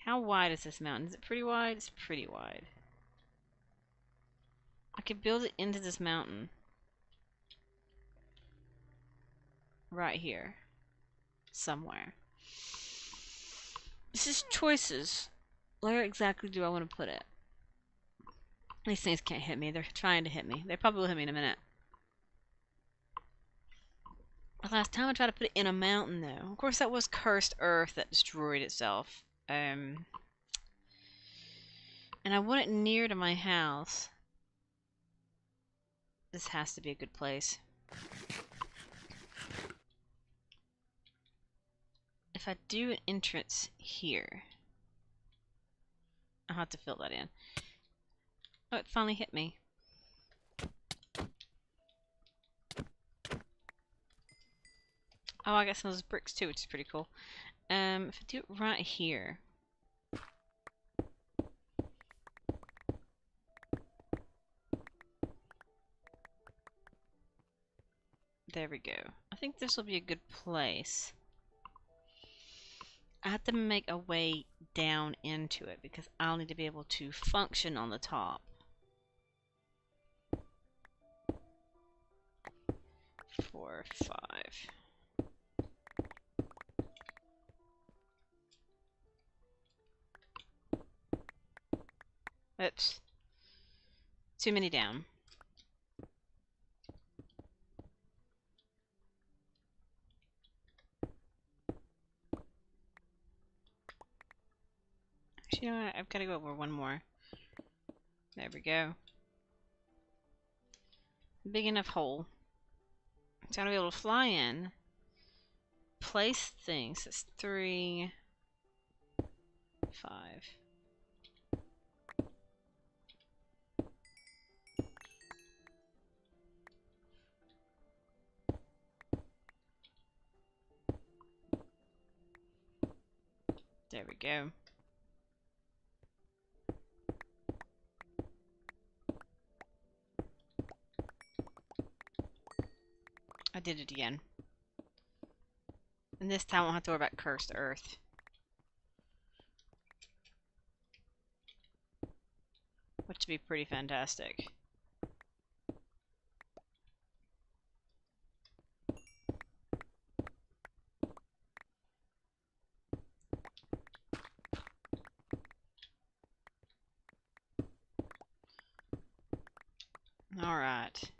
How wide is this mountain? Is it pretty wide? It's pretty wide. I could build it into this mountain. right here. Somewhere. This is choices. Where exactly do I want to put it? These things can't hit me. They're trying to hit me. They probably will hit me in a minute. Last time I tried to put it in a mountain, though. Of course, that was cursed earth that destroyed itself. And I want it near to my house. This has to be a good place. If I do an entrance here, I'll have to fill that in. Oh, it finally hit me. Oh, I got some of those bricks too, which is pretty cool. If I do it right here. There we go. I think this will be a good place. I have to make a way down into it because I'll need to be able to function on the top. 4, 5. Oops. Too many down. Actually, you know what? I've got to go over one more. There we go. Big enough hole. So I'm going to be able to fly in. Place things. That's 3, 5. There we go. I did it again. And this time I won't have to worry about cursed earth. Which would be pretty fantastic. Alright.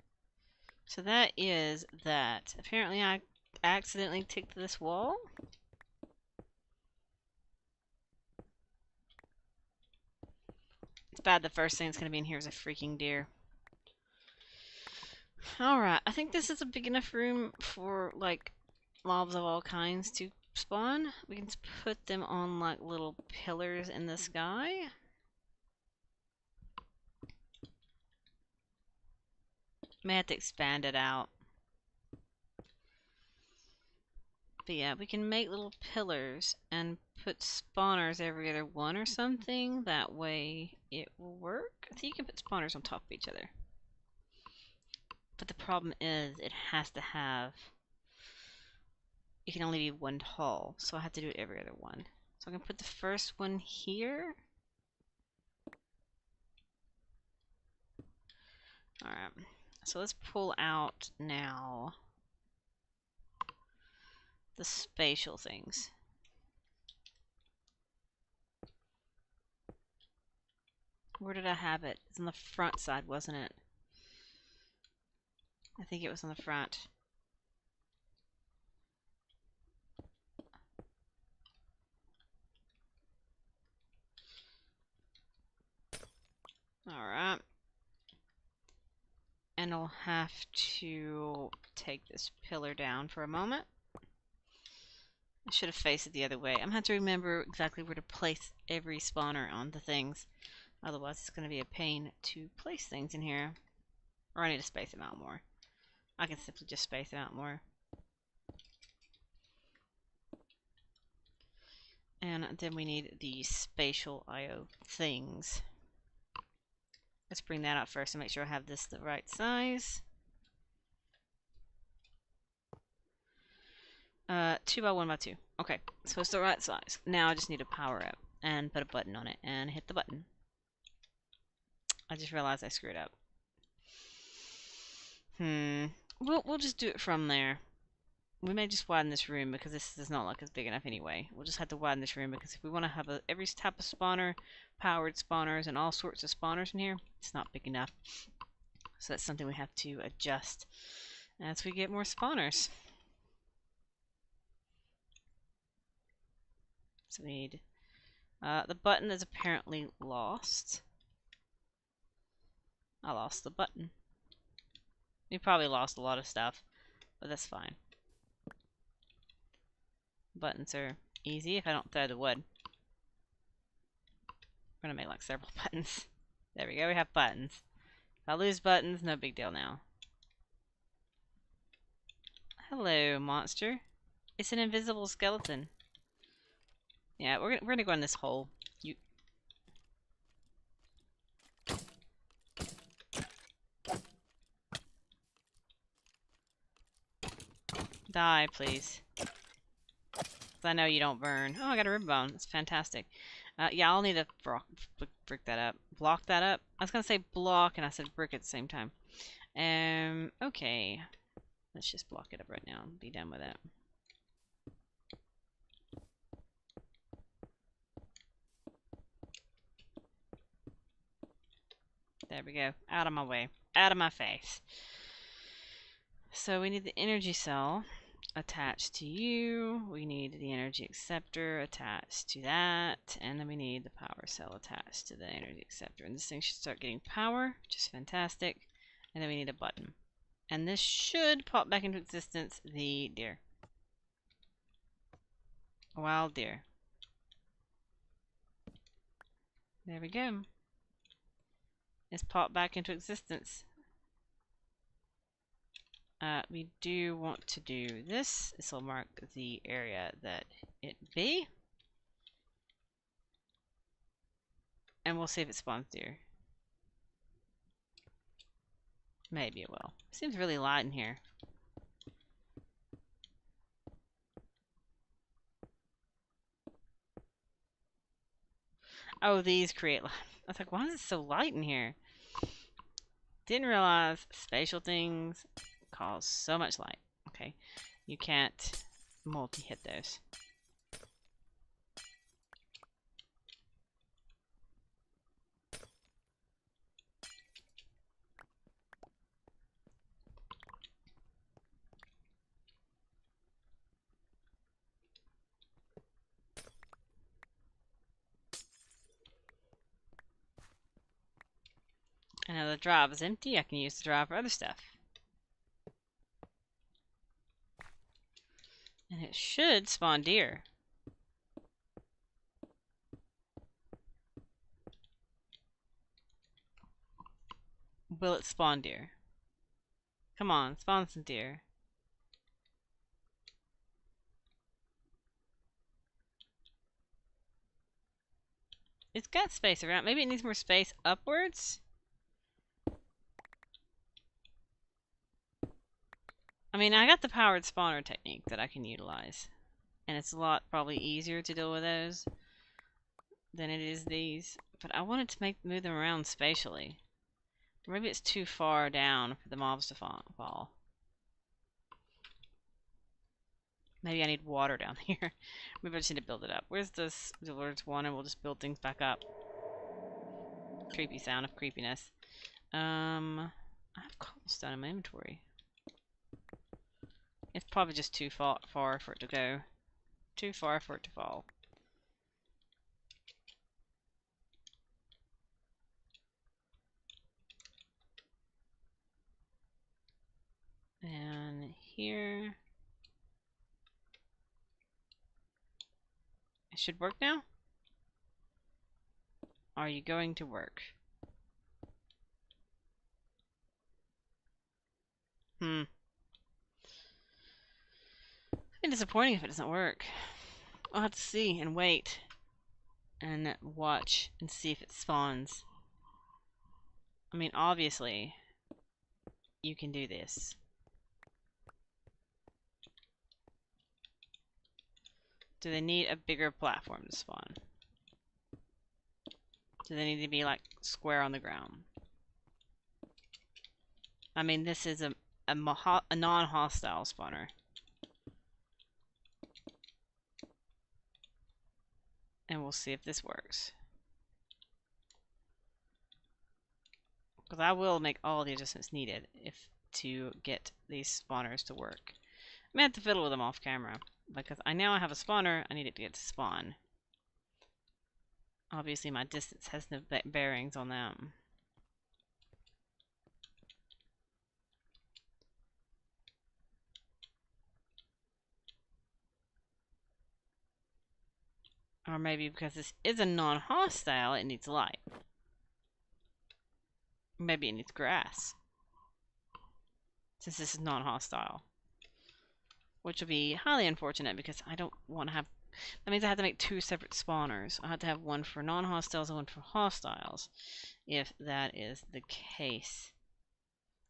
So that is that. Apparently I accidentally ticked this wall. It's bad the first thing that's going to be in here is a freaking deer. Alright, I think this is a big enough room for, like, mobs of all kinds to spawn. We can put them on, like, little pillars in the sky. May have to expand it out. But yeah, we can make little pillars and put spawners every other one or something. That way it will work. I think you can put spawners on top of each other. But the problem is it has to have... It can only be one tall, so I have to do it every other one. So I can put the first one here. Alright, so let's pull out now the spatial things. Where did I have it? It's on the front side, wasn't it? I think it was on the front. Alright. And I'll have to take this pillar down for a moment. I should have faced it the other way. I'm going to have to remember exactly where to place every spawner on the things. Otherwise, it's going to be a pain to place things in here. Or I need to space them out more. I can simply just space them out more. And then we need the spatial IO things. Let's bring that out first and make sure I have this the right size. 2 by 1 by 2. Okay, so it's the right size. Now I just need to power up and put a button on it and hit the button. I just realized I screwed up. We'll just do it from there. we may just widen this room because this does not look as big enough anyway. We'll just have to widen this room because if we want to have every type of spawner, powered spawners, and all sorts of spawners in here, it's not big enough. So that's something we have to adjust as we get more spawners. So we need the button is apparently lost. I lost the button. We probably lost a lot of stuff, but that's fine. Buttons are easy if I don't throw the wood. We're gonna make like several buttons. There we go, we have buttons. If I lose buttons, no big deal now. Hello, monster. It's an invisible skeleton. Yeah, we're gonna go in this hole. You die, please. I know you don't burn. Oh, I got a rib bone. That's fantastic. Yeah, I'll need to brick that up. Block that up. I was gonna say block, and I said brick at the same time. Okay. Let's just block it up right now and be done with it. There we go. Out of my way. Out of my face. So we need the energy cell attached to you. We need the energy acceptor attached to that. And then we need the power cell attached to the energy acceptor. And this thing should start getting power, which is fantastic. And then we need a button. And this should pop back into existence the deer. Wild deer. There we go. It's popped back into existence. We do want to do this. This will mark the area that it be. And we'll see if it spawns deer. Maybe it will. Seems really light in here. Oh, these create light. I was like, why is it so light in here? Didn't realize spatial things cause so much light. Okay, you can't multi-hit those. And now the drive is empty. I can use the drive for other stuff. And it should spawn deer. Will it spawn deer? Come on, spawn some deer. It's got space around. Maybe it needs more space upwards? I mean, I got the powered spawner technique that I can utilize. And it's a lot probably easier to deal with those than it is these. But I wanted to move them around spatially. Maybe it's too far down for the mobs to fall. Maybe I need water down here. Maybe I just need to build it up. Where's this Lord's one? And we'll just build things back up. Creepy sound of creepiness. I have cobblestone in my inventory. It's probably just too far for it to go. Too far for it to fall. And here. It should work now? Are you going to work? It's disappointing if it doesn't work. I'll have to see and wait and watch and see if it spawns. I mean, obviously, you can do this. Do they need a bigger platform to spawn? Do they need to be like square on the ground? I mean, this is a non-hostile spawner. And we'll see if this works. Because I will make all the adjustments needed to get these spawners to work. I may have to fiddle with them off camera. Because I now have a spawner, I need it to get to spawn. Obviously my distance has no bearings on them. Or maybe because this is a non-hostile, it needs light. Maybe it needs grass. Since this is non-hostile. Which will be highly unfortunate because I don't want to have... That means I have to make two separate spawners. I have to have one for non-hostiles and one for hostiles. If that is the case.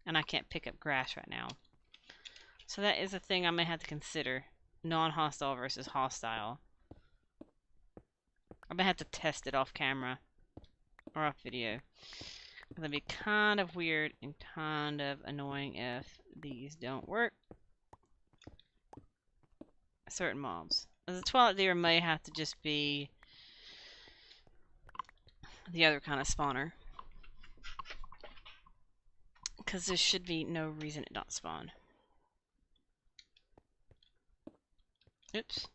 And I can't pick up grass right now. So that is a thing I may have to consider. Non-hostile versus hostile. I may have to test it off camera. Or off video. That'd be kind of weird and kind of annoying if these don't work. Certain mobs. The Twilight Deer may have to just be the other kind of spawner. Because there should be no reason it not spawn. Oops.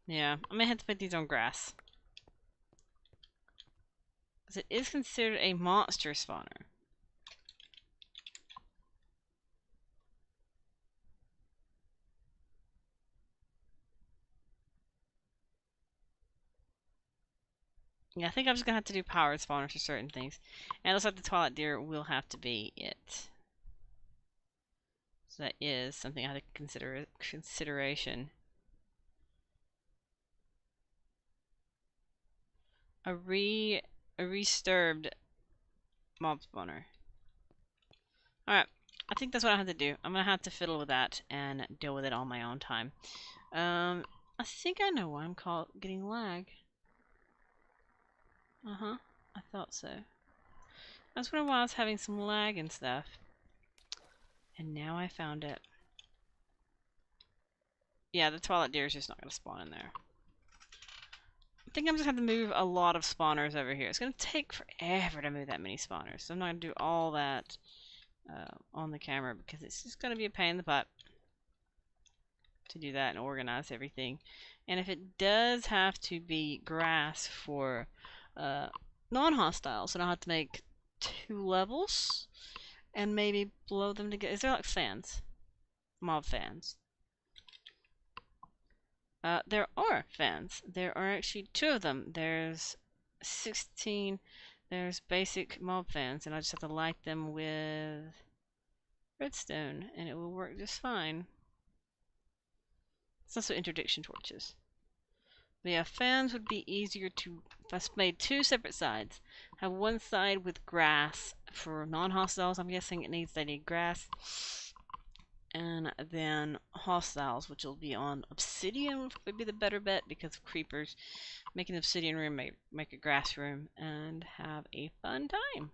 Yeah, I may have to put these on grass. Because it is considered a monster spawner. Yeah, I think I'm just going to have to do powered spawners for certain things. And it looks like the Twilight Deer will have to be it. So that is something I have to consider consideration. A resturbed mob spawner. Alright, I think that's what I have to do. I'm going to have to fiddle with that and deal with it on my own time. I think I know why I'm getting lag. I thought so. I was wondering why I was having some lag and stuff. And now I found it. Yeah, the Twilight Deer is just not going to spawn in there. I think I'm just going to have to move a lot of spawners over here. It's going to take forever to move that many spawners. So I'm not going to do all that on the camera because it's just going to be a pain in the butt to do that and organize everything. And if it does have to be grass for non-hostiles, then I'll have to make 2 levels and maybe blow them together. Is there like fans? Mob fans. There are fans. There are actually 2 of them. There's 16. There's basic mob fans, and I just have to light them with redstone, and it will work just fine. It's also interdiction torches. But yeah, fans would be easier to... If I made 2 separate sides, have one side with grass for non-hostiles. I'm guessing they need grass. And then hostiles, which will be on obsidian, would be the better bet because of creepers. Make an obsidian room, make a grass room, and have a fun time.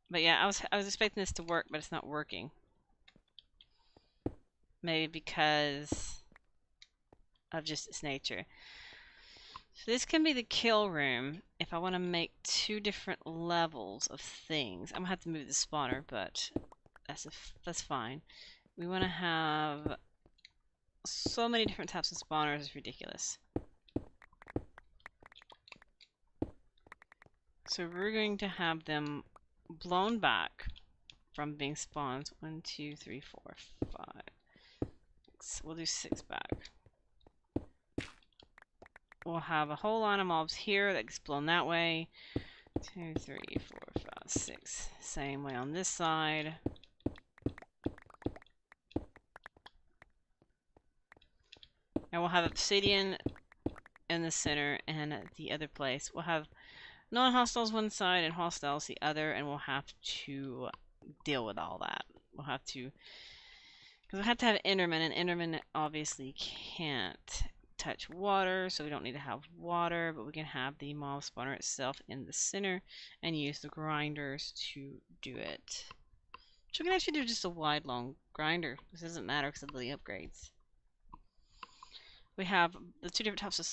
But yeah, I was expecting this to work, but it's not working. Maybe because of just its nature. So this can be the kill room if I want to make 2 different levels of things. I'm gonna have to move the spawner, but that's fine. We want to have so many different types of spawners, it's ridiculous. So we're going to have them blown back from being spawned. 1, 2, 3, 4, 5. We'll do 6 back. We'll have a whole line of mobs here that gets blown that way. 2, 3, 4, 5, 6. Same way on this side. And we'll have obsidian in the center, and the other place we'll have non-hostiles one side and hostiles the other, and we'll have to deal with all that. We'll have to... Because we have to have Enderman, and Enderman obviously can't touch water, so we don't need to have water, but we can have the mob spawner itself in the center and use the grinders to do it. So we can actually do just a wide, long grinder. This doesn't matter because of the upgrades. We have the 2 different types of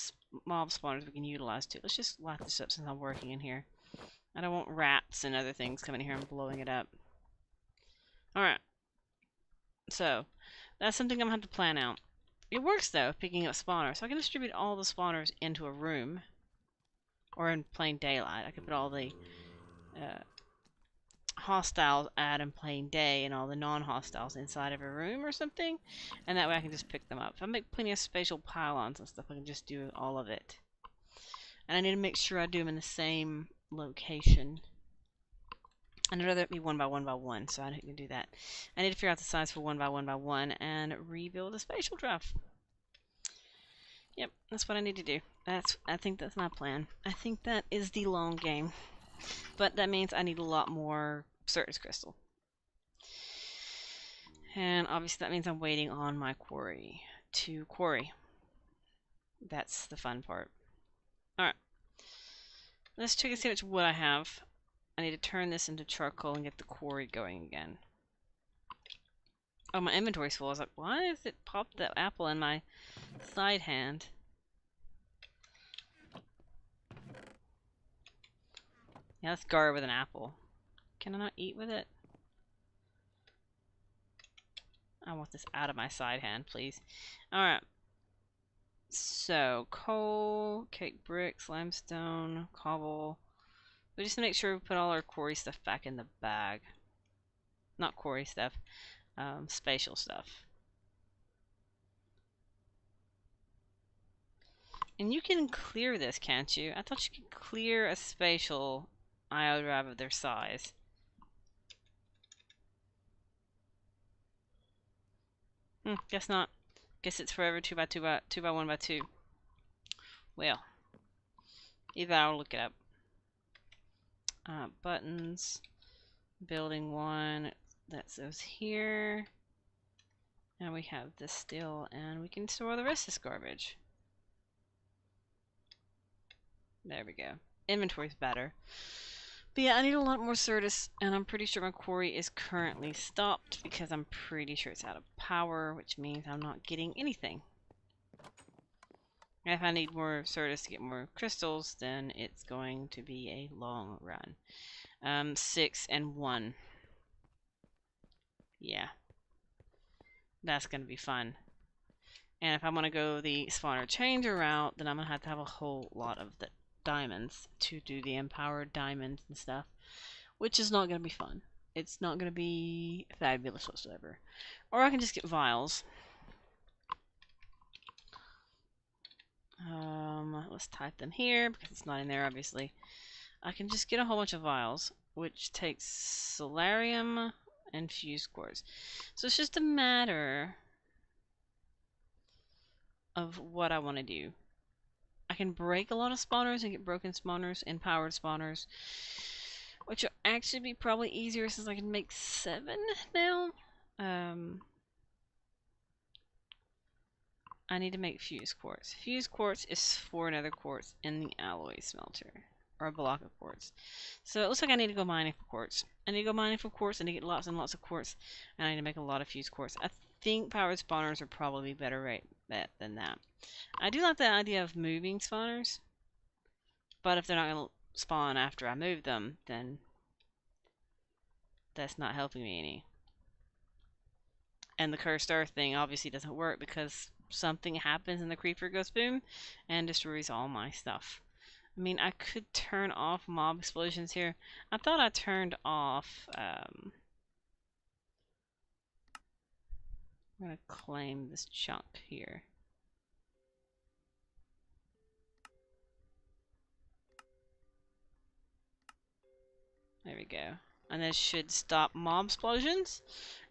mob spawners we can utilize too. Let's just light this up since I'm working in here. I don't want rats and other things coming in here and blowing it up. Alright. So, that's something I'm going to have to plan out. It works though, picking up spawners. So I can distribute all the spawners into a room. Or in plain daylight. I can put all the hostiles out in plain day and all the non-hostiles inside of a room or something. And that way I can just pick them up. If I make plenty of spatial pylons and stuff, I can just do all of it. And I need to make sure I do them in the same location. And I'd rather it be 1 by 1 by 1, so I can do that. I need to figure out the size for 1 by 1 by 1 and rebuild a spatial draft. Yep, that's what I need to do. I think that's my plan. I think that is the long game. But that means I need a lot more Certus crystal. And obviously that means I'm waiting on my quarry to quarry. That's the fun part. Alright. Let's check and see how much wood I have. I need to turn this into charcoal and get the quarry going again. Oh, my inventory's full. I was like, why is it popped that apple in my side hand? Yeah, let's guard with an apple. Can I not eat with it? I want this out of my side hand, please. Alright. So, coal, cake bricks, limestone, cobble. We just make sure we put all our quarry stuff back in the bag. Not quarry stuff. Spatial stuff. And you can clear this, can't you? I thought you could clear a spatial IO drive of their size. Guess not. Guess it's forever 2 by 2 by 2 by 1 by 2. Well, either I'll look it up. Buttons, building 1. That goes here. And we have this still, and we can store the rest of this garbage. There we go. Inventory's better. But yeah, I need a lot more Certus, and I'm pretty sure my quarry is currently stopped because I'm pretty sure it's out of power, which means I'm not getting anything. And if I need more Certus to get more crystals, then it's going to be a long run. 6 and 1. Yeah. That's going to be fun. And if I want to go the spawner changer route, then I'm going to have a whole lot of the diamonds to do the empowered diamonds and stuff, which is not going to be fun. It's not going to be fabulous whatsoever. Or I can just get vials. Let's type them here because it's not in there, obviously. I can just get a whole bunch of vials, which takes solarium and fuse quartz. So it's just a matter of what I want to do. I can break a lot of spawners and get broken spawners and powered spawners, which will actually be probably easier since I can make 7 now. I need to make fuse quartz. Fuse quartz is for another quartz in the alloy smelter, or a block of quartz. So it looks like I need to go mining for quartz. I need to go mining for quartz and to get lots and lots of quartz, and I need to make a lot of fuse quartz. I think powered spawners are probably better rate than that. I do like the idea of moving spawners, but if they're not going to spawn after I move them, then that's not helping me any. And the cursed earth thing obviously doesn't work because something happens and the creeper goes boom and destroys all my stuff. I mean, I could turn off mob explosions here. I thought I turned off... I'm going to claim this chunk here. There we go. And this should stop mob explosions.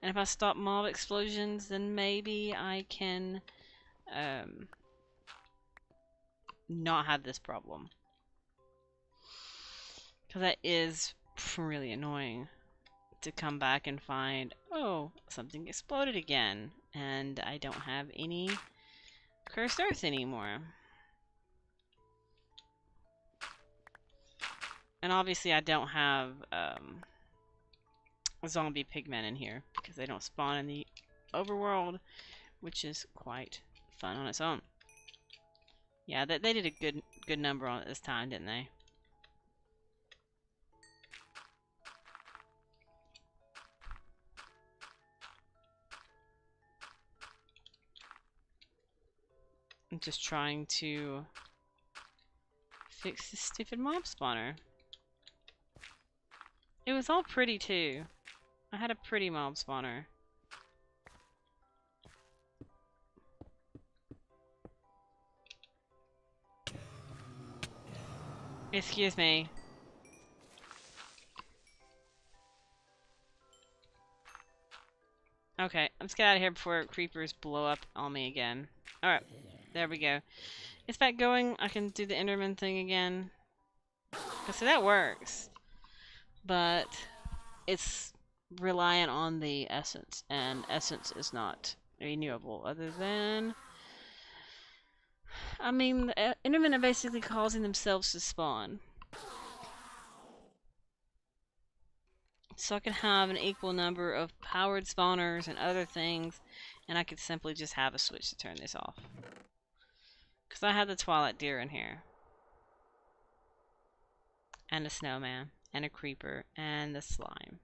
And if I stop mob explosions, then maybe I can not have this problem. Because that is really annoying to come back and find, oh, something exploded again. And I don't have any cursed earth anymore. And obviously I don't have zombie pigmen in here because they don't spawn in the overworld, which is quite fun on its own. Yeah, they did a good number on it this time, didn't they? I'm just trying to fix this stupid mob spawner. It was all pretty too. I had a pretty mob spawner. Excuse me. Okay, let's get out of here before creepers blow up on me again. Alright, there we go. It's back going. I can do the Enderman thing again. So that works. But it's reliant on the essence, and essence is not renewable other than... I mean, the Endermen are basically causing themselves to spawn. So I can have an equal number of powered spawners and other things, and I could simply just have a switch to turn this off. Because I have the Twilight Deer in here. And a snowman, and a creeper, and the slime.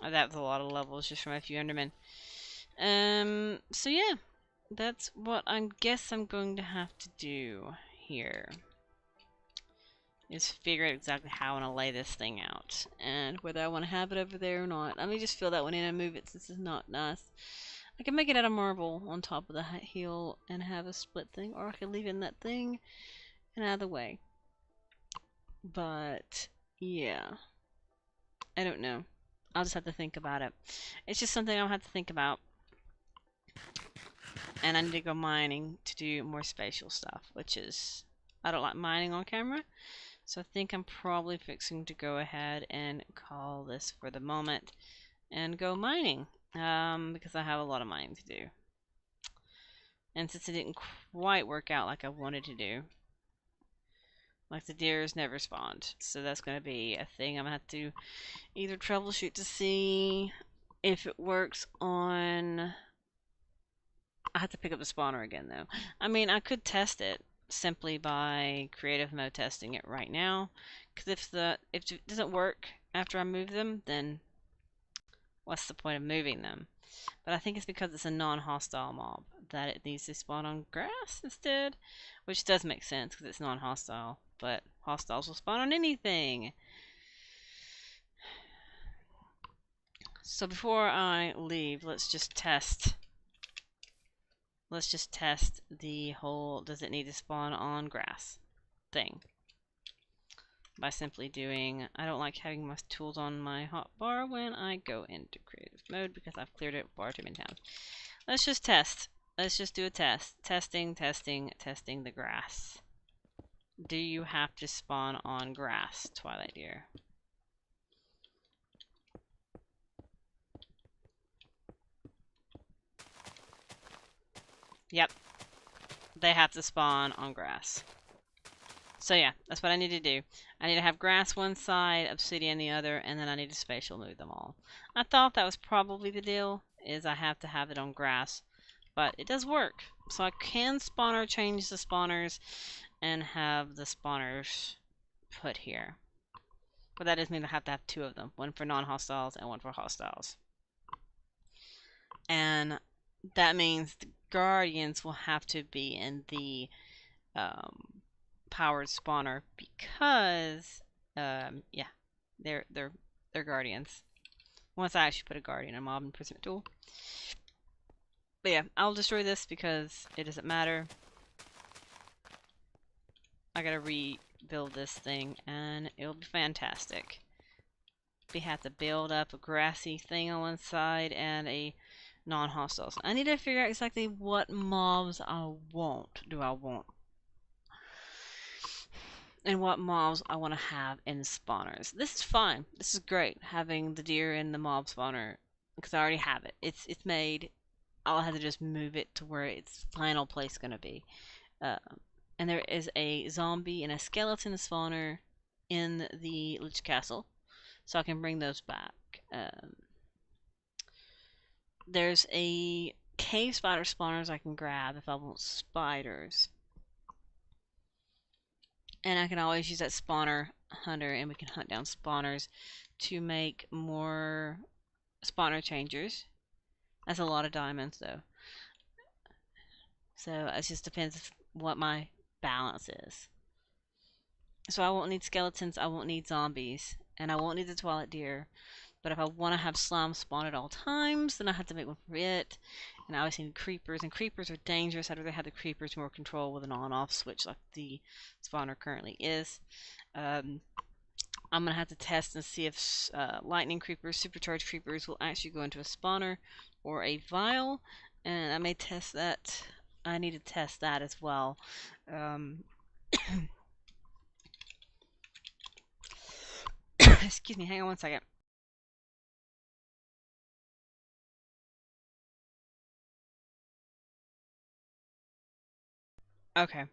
Oh, that was a lot of levels just from a few Endermen. So yeah. That's what I guess I'm going to have to do here. Is figure out exactly how I want to lay this thing out. And whether I want to have it over there or not. Let me just fill that one in and move it since it's not nice. I can make it out of marble on top of the hill and have a split thing. Or I can leave in that thing and out of the way. But, yeah. I don't know. I'll just have to think about it. It's just something I'll have to think about. And I need to go mining to do more spatial stuff, which is... I don't like mining on camera, so I think I'm probably fixing to go ahead and call this for the moment and go mining, because I have a lot of mining to do. And since it didn't quite work out like I wanted to do, like the deers never spawned, so that's going to be a thing I'm going to have to either troubleshoot to see if it works on... I have to pick up the spawner again, though. I mean, I could test it simply by creative mode testing it right now. Because if it doesn't work after I move them, then what's the point of moving them? But I think it's because it's a non-hostile mob that it needs to spawn on grass instead. Which does make sense because it's non-hostile. But hostiles will spawn on anything. So before I leave, let's just test the whole does it need to spawn on grass thing by simply doing... I don't like having my tools on my hotbar when I go into creative mode because I've cleared it far too many times. Let's just test. Let's just do a test. Testing the grass. Do you have to spawn on grass, Twilight Deer? Yep. They have to spawn on grass. So yeah, that's what I need to do. I need to have grass one side, obsidian the other, and then I need to spatial move them all. I thought that was probably the deal, is I have to have it on grass. But it does work. So I can spawner change the spawners and have the spawners put here. But that does mean I have to have two of them. One for non-hostiles and one for hostiles. And that means the guardians will have to be in the powered spawner because yeah, they're guardians. Once I actually put a guardian on mob imprisonment tool. But yeah, I'll destroy this because it doesn't matter. I gotta rebuild this thing and it'll be fantastic. We have to build up a grassy thing on one side and a non-hostile. So I need to figure out exactly what mobs I want. And what mobs I want to have in spawners. This is fine. This is great, having the deer in the mob spawner, because I already have it. It's made. I'll have to just move it to where its final place is going to be. And there is a zombie and a skeleton spawner in the Lich Castle, so I can bring those back. There's a cave spider spawners I can grab if I want spiders. And I can always use that spawner hunter, and we can hunt down spawners to make more spawner changers. That's a lot of diamonds, though. So it just depends what my balance is. So I won't need skeletons, I won't need zombies, and I won't need the twilight deer. But if I want to have slime spawn at all times, then I have to make one for it. And I always need creepers, and creepers are dangerous. I'd rather have the creepers more control with an on-off switch like the spawner currently is. I'm going to have to test and see if lightning creepers, supercharged creepers will actually go into a spawner or a vial. And I may test that. I need to test that as well. Excuse me, hang on one second. Okay.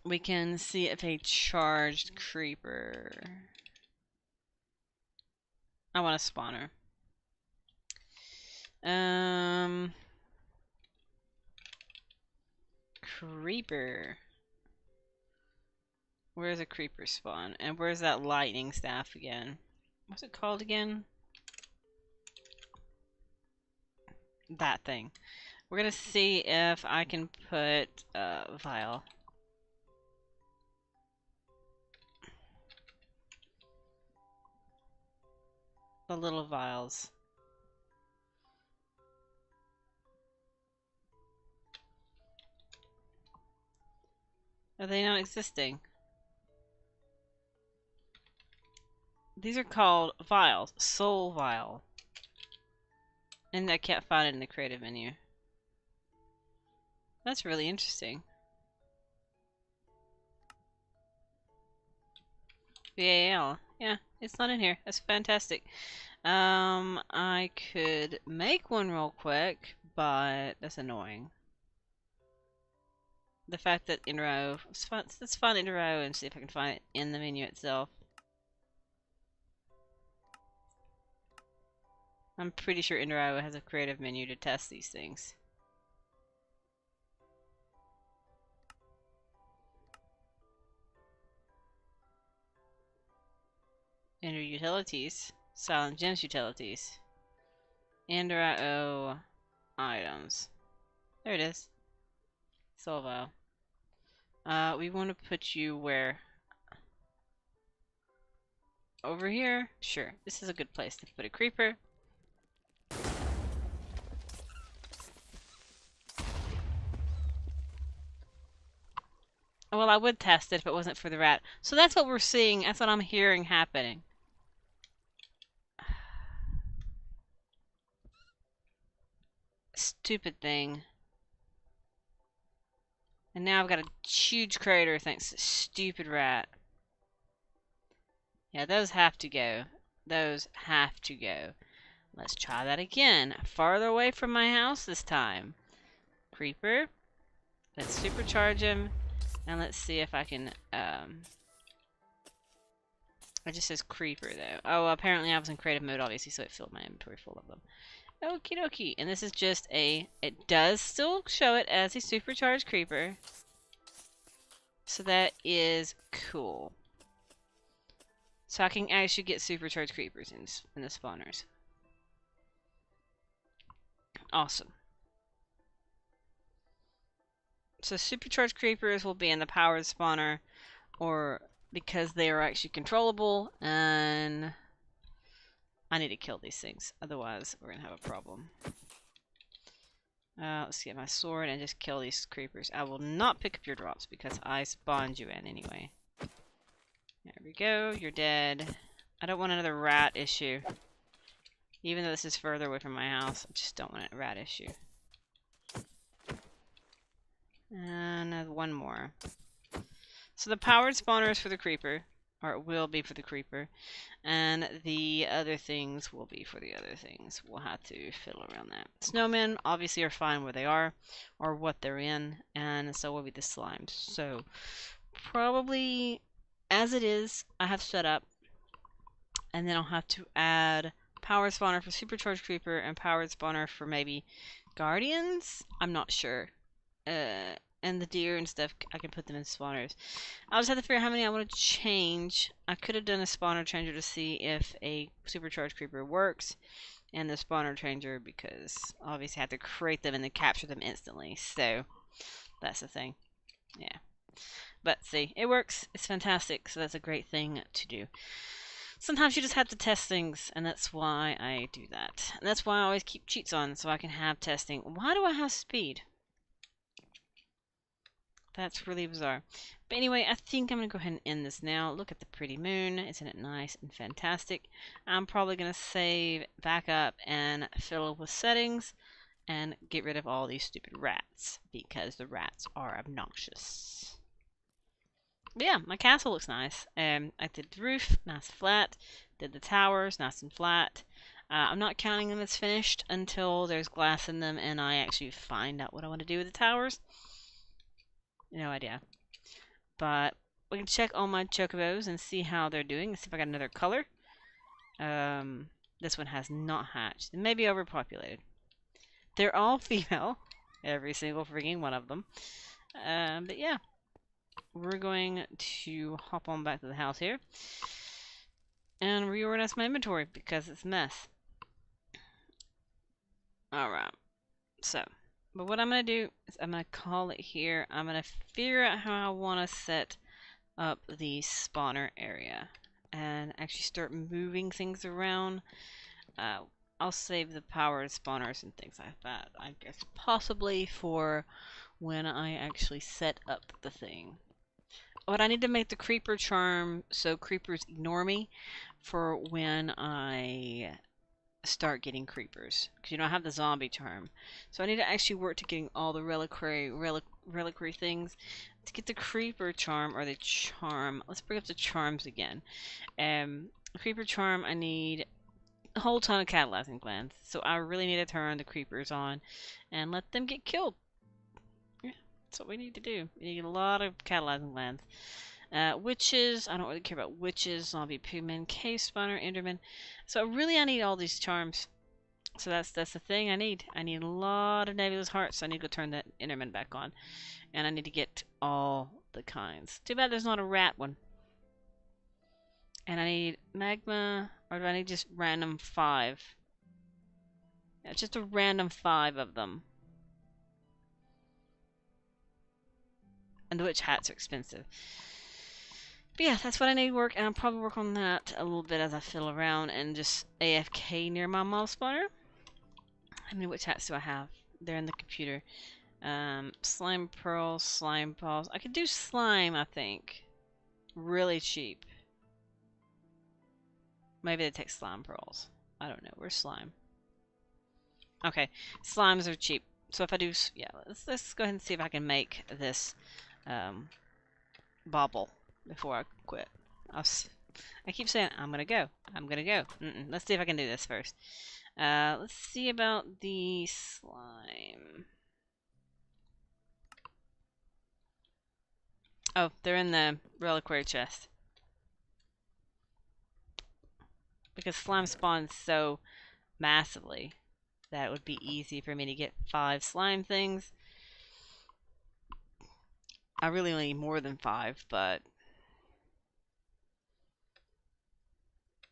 We can see if a charged creeper... I want a spawner. Creeper. Where's a creeper spawn? And where's that lightning staff again? What's it called again? That thing. We're gonna see if I can put vial. The little vials. Are they not existing? These are called vials. Soul vial. And I can't find it in the creative menu. That's really interesting. VAL. Yeah, it's not in here. That's fantastic. I could make one real quick, but that's annoying. The fact that in row, let's find it in row and see if I can find it in the menu itself. I'm pretty sure in row has a creative menu to test these things. Enter utilities, silent gems utilities, and items. There it is. Solvo. We want to put you where? Over here? Sure. This is a good place to put a creeper. Well, I would test it if it wasn't for the rat. So that's what we're seeing. That's what I'm hearing happening. Stupid thing. And now I've got a huge crater thanks to stupid rat. Yeah, those have to go. Those have to go. Let's try that again. Farther away from my house this time. Creeper. Let's supercharge him. And let's see if I can, it just says creeper though. Oh, apparently I was in creative mode obviously, so it filled my inventory full of them. Okie dokie. And this is just a, it does still show it as a supercharged creeper. So that is cool. So I can actually get supercharged creepers in the spawners. Awesome. So supercharged creepers will be in the powered spawner, or because they are actually controllable, and I need to kill these things, otherwise we're gonna have a problem. Let's get my sword and just kill these creepers. I will not pick up your drops because I spawned you in anyway. There we go, you're dead. I don't want another rat issue. Even though this is further away from my house, I just don't want a rat issue. And one more. So the powered spawner is for the creeper. or it will be for the creeper. And the other things will be for the other things. We'll have to fiddle around that. Snowmen obviously are fine where they are, or what they're in, and so will be the slimes. So probably as it is, I have set up, and then I'll have to add power spawner for supercharged creeper and powered spawner for maybe guardians. I'm not sure. And the deer and stuff, I can put them in spawners. I'll just have to figure out how many I want to change. I could have done a spawner changer to see if a supercharged creeper works, and the spawner changer because obviously I have to create them and then capture them instantly. So that's the thing. Yeah. But see, it works. It's fantastic. So that's a great thing to do. Sometimes you just have to test things, and that's why I do that. And that's why I always keep cheats on, so I can have testing. Why do I have speed? That's really bizarre. But anyway, I think I'm going to go ahead and end this now. Look at the pretty moon. Isn't it nice and fantastic? I'm probably going to save, back up, and fiddle with settings, and get rid of all these stupid rats, because the rats are obnoxious. But yeah, my castle looks nice. I did the roof, nice flat. Did the towers, nice and flat. I'm not counting them as finished until there's glass in them and I actually find out what I want to do with the towers. No idea. But we can check all my chocobos and see how they're doing. Let's see if I got another color. This one has not hatched. It may be overpopulated. They're all female. Every single freaking one of them. But yeah. We're going to hop on back to the house here. And reorganize my inventory because it's a mess. Alright. So. But what I'm going to do is I'm going to call it here. I'm going to figure out how I want to set up the spawner area. And actually start moving things around. I'll save the powered spawners and things like that. I guess possibly for when I actually set up the thing. But I need to make the creeper charm so creepers ignore me for when I start getting creepers. Because, you know, I have the zombie charm. So I need to actually work to getting all the reliquary things. To get the creeper charm, or the charm. Let's bring up the charms again. The creeper charm, I need a whole ton of catalyzing glands. So I really need to turn the creepers on and let them get killed. Yeah, that's what we need to do. We need a lot of catalyzing glands. Witches, I don't really care about witches, zombie pigmen, cave spawner, enderman. So really I need all these charms. So that's the thing I need. I need a lot of nebulous hearts. So I need to go turn that enderman back on. And I need to get all the kinds. Too bad there's not a rat one. And I need magma, or do I need just random 5? Yeah, just a random 5 of them. And the witch hats are expensive. But yeah, that's what I need to work, and I'll probably work on that a little bit as I fiddle around and just AFK near my mob spawner. How many witch hats do I have? They're in the computer. Slime pearls, slime balls. I could do slime, I think. Really cheap. Maybe they take slime pearls. I don't know. Where's slime? Okay, slimes are cheap. So if I do, yeah, let's go ahead and see if I can make this bobble before I quit. I keep saying I'm gonna go. I'm gonna go. Let's see if I can do this first. Let's see about the slime. Oh, they're in the reliquary chest. Because slime spawns so massively that it would be easy for me to get 5 slime things. I really need more than 5, but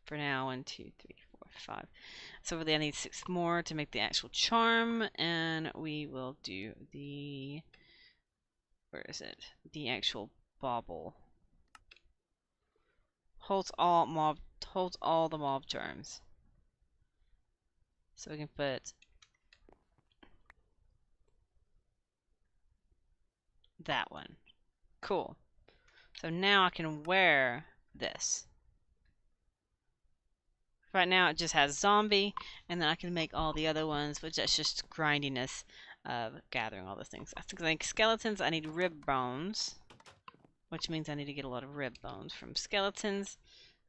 for now, 1, 2, 3, 4, 5. So really I need 6 more to make the actual charm, and we will do the, where is it? The actual bauble. Holds all the mob charms. So we can put that one. Cool. So now I can wear this. Right now it just has zombie, and then I can make all the other ones, which that's just grindiness of gathering all those things. I think skeletons, I need rib bones. which means I need to get a lot of rib bones from skeletons,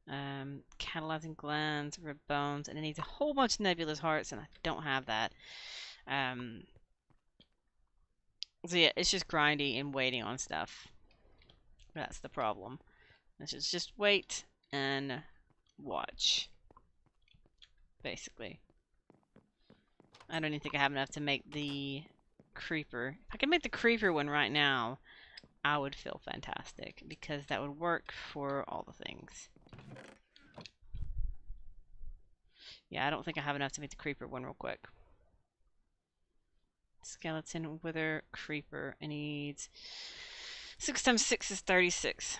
catalyzing glands, rib bones, and it needs a whole bunch of nebulous hearts, and I don't have that. So yeah, it's just grindy and waiting on stuff. That's the problem. Let's just wait and watch, basically. I don't even think I have enough to make the creeper. If I could make the creeper one right now, I would feel fantastic, because that would work for all the things. Yeah, I don't think I have enough to make the creeper one real quick. Skeleton, wither, creeper. It needs 6 times 6 is 36.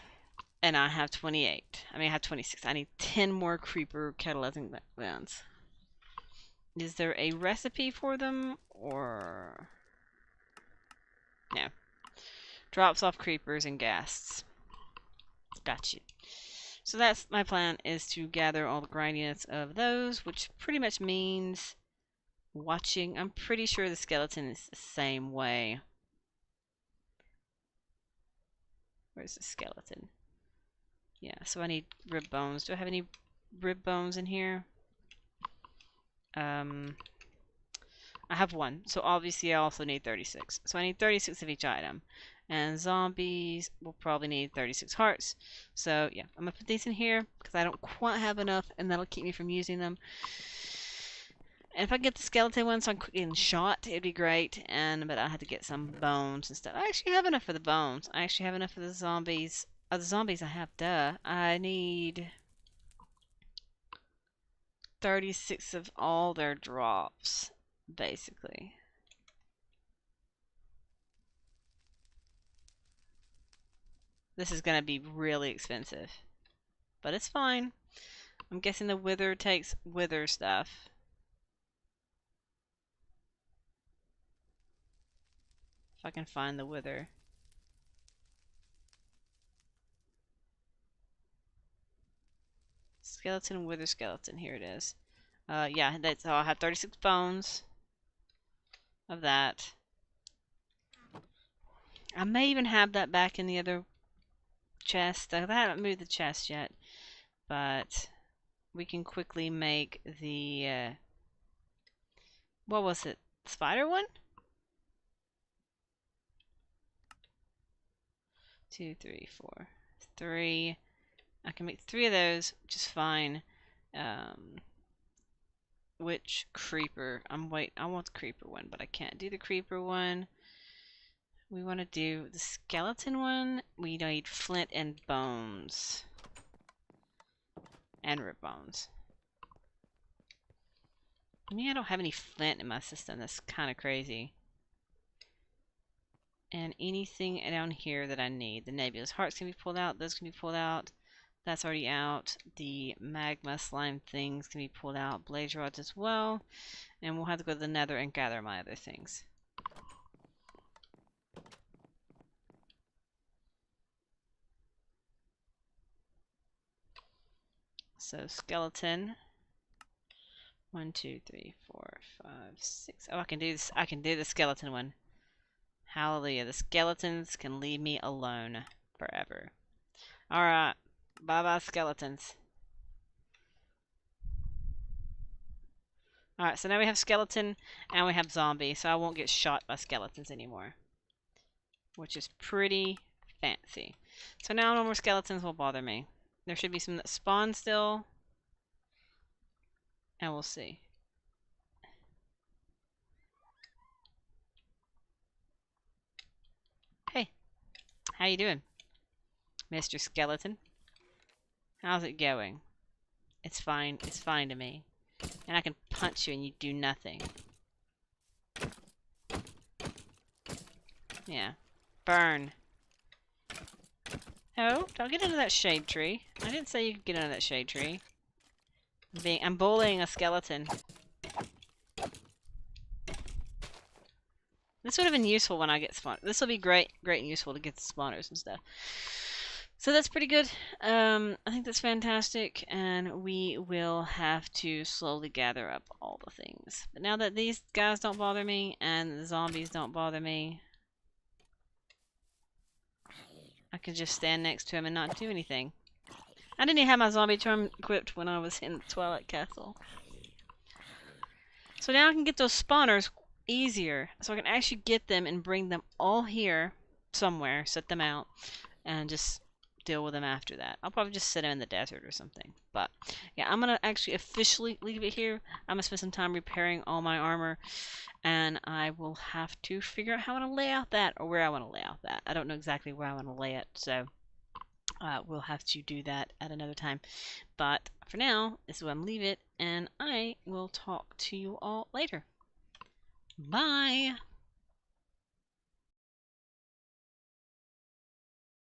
And I have 28. I mean, I have 26. I need 10 more creeper catalyzing glands. Is there a recipe for them, or... No. Drops off creepers and ghasts. Gotcha. So that's my plan, is to gather all the grindiness of those, which pretty much means watching. I'm pretty sure the skeleton is the same way. Where's the skeleton? Yeah, so I need rib bones. Do I have any rib bones in here? I have 1, so obviously I also need 36. So I need 36 of each item. And zombies will probably need 36 hearts. So yeah, I'm going to put these in here because I don't quite have enough, and that'll keep me from using them. And if I get the skeleton one so I'm getting shot, it'd be great. But I have to get some bones and stuff. I actually have enough for the bones. I actually have enough for the zombies. The zombies I have, duh. I need 36 of all their drops, basically. This is going to be really expensive, but it's fine. I'm guessing the wither takes wither stuff. If I can find the wither. Skeleton, wither, skeleton. Here it is. Yeah, that's all. I have 36 bones of that. I may even have that back in the other chest. I haven't moved the chest yet, but we can quickly make the what was it? Spider one? 2, 3, 4. 3. I can make 3 of those, which is fine. Which creeper? I want the creeper one, but I can't do the creeper one. We want to do the skeleton one. We need flint and bones. And rib bones. I mean, I don't have any flint in my system. That's kind of crazy. And anything down here that I need. The nebulous hearts can be pulled out. Those can be pulled out. That's already out. The magma slime things can be pulled out. Blaze rods as well. And we'll have to go to the nether and gather my other things. So skeleton. 1, 2, 3, 4, 5, 6. Oh, I can do this. I can do the skeleton one. Hallelujah. The skeletons can leave me alone forever. Alright. Bye-bye, skeletons. Alright, so now we have skeleton and we have zombie, so I won't get shot by skeletons anymore. Which is pretty fancy. So now no more skeletons will bother me. There should be some that spawn still. And we'll see. Hey, how you doing, Mr. Skeleton? How's it going? It's fine. It's fine to me. And I can punch you and you do nothing. Yeah. Burn. Oh, don't get into that shade tree. I didn't say you could get into that shade tree. I'm bullying a skeleton. This would have been useful when I get spawned. This will be great and useful to get the spawners and stuff. So that's pretty good. I think that's fantastic, and we will have to slowly gather up all the things. But now that these guys don't bother me, and the zombies don't bother me, I could just stand next to him and not do anything. I didn't even have my zombie charm equipped when I was in the Twilight Castle. So now I can get those spawners easier. So I can actually get them and bring them all here somewhere, set them out, and just deal with them after that. I'll probably just set them in the desert or something. But yeah, I'm going to actually officially leave it here. I'm going to spend some time repairing all my armor, and I will have to figure out how I want to lay out that, or where I want to lay out that. I don't know exactly where I want to lay it, so we'll have to do that at another time. But for now, this is where I'm going to leave it, and I will talk to you all later. Bye!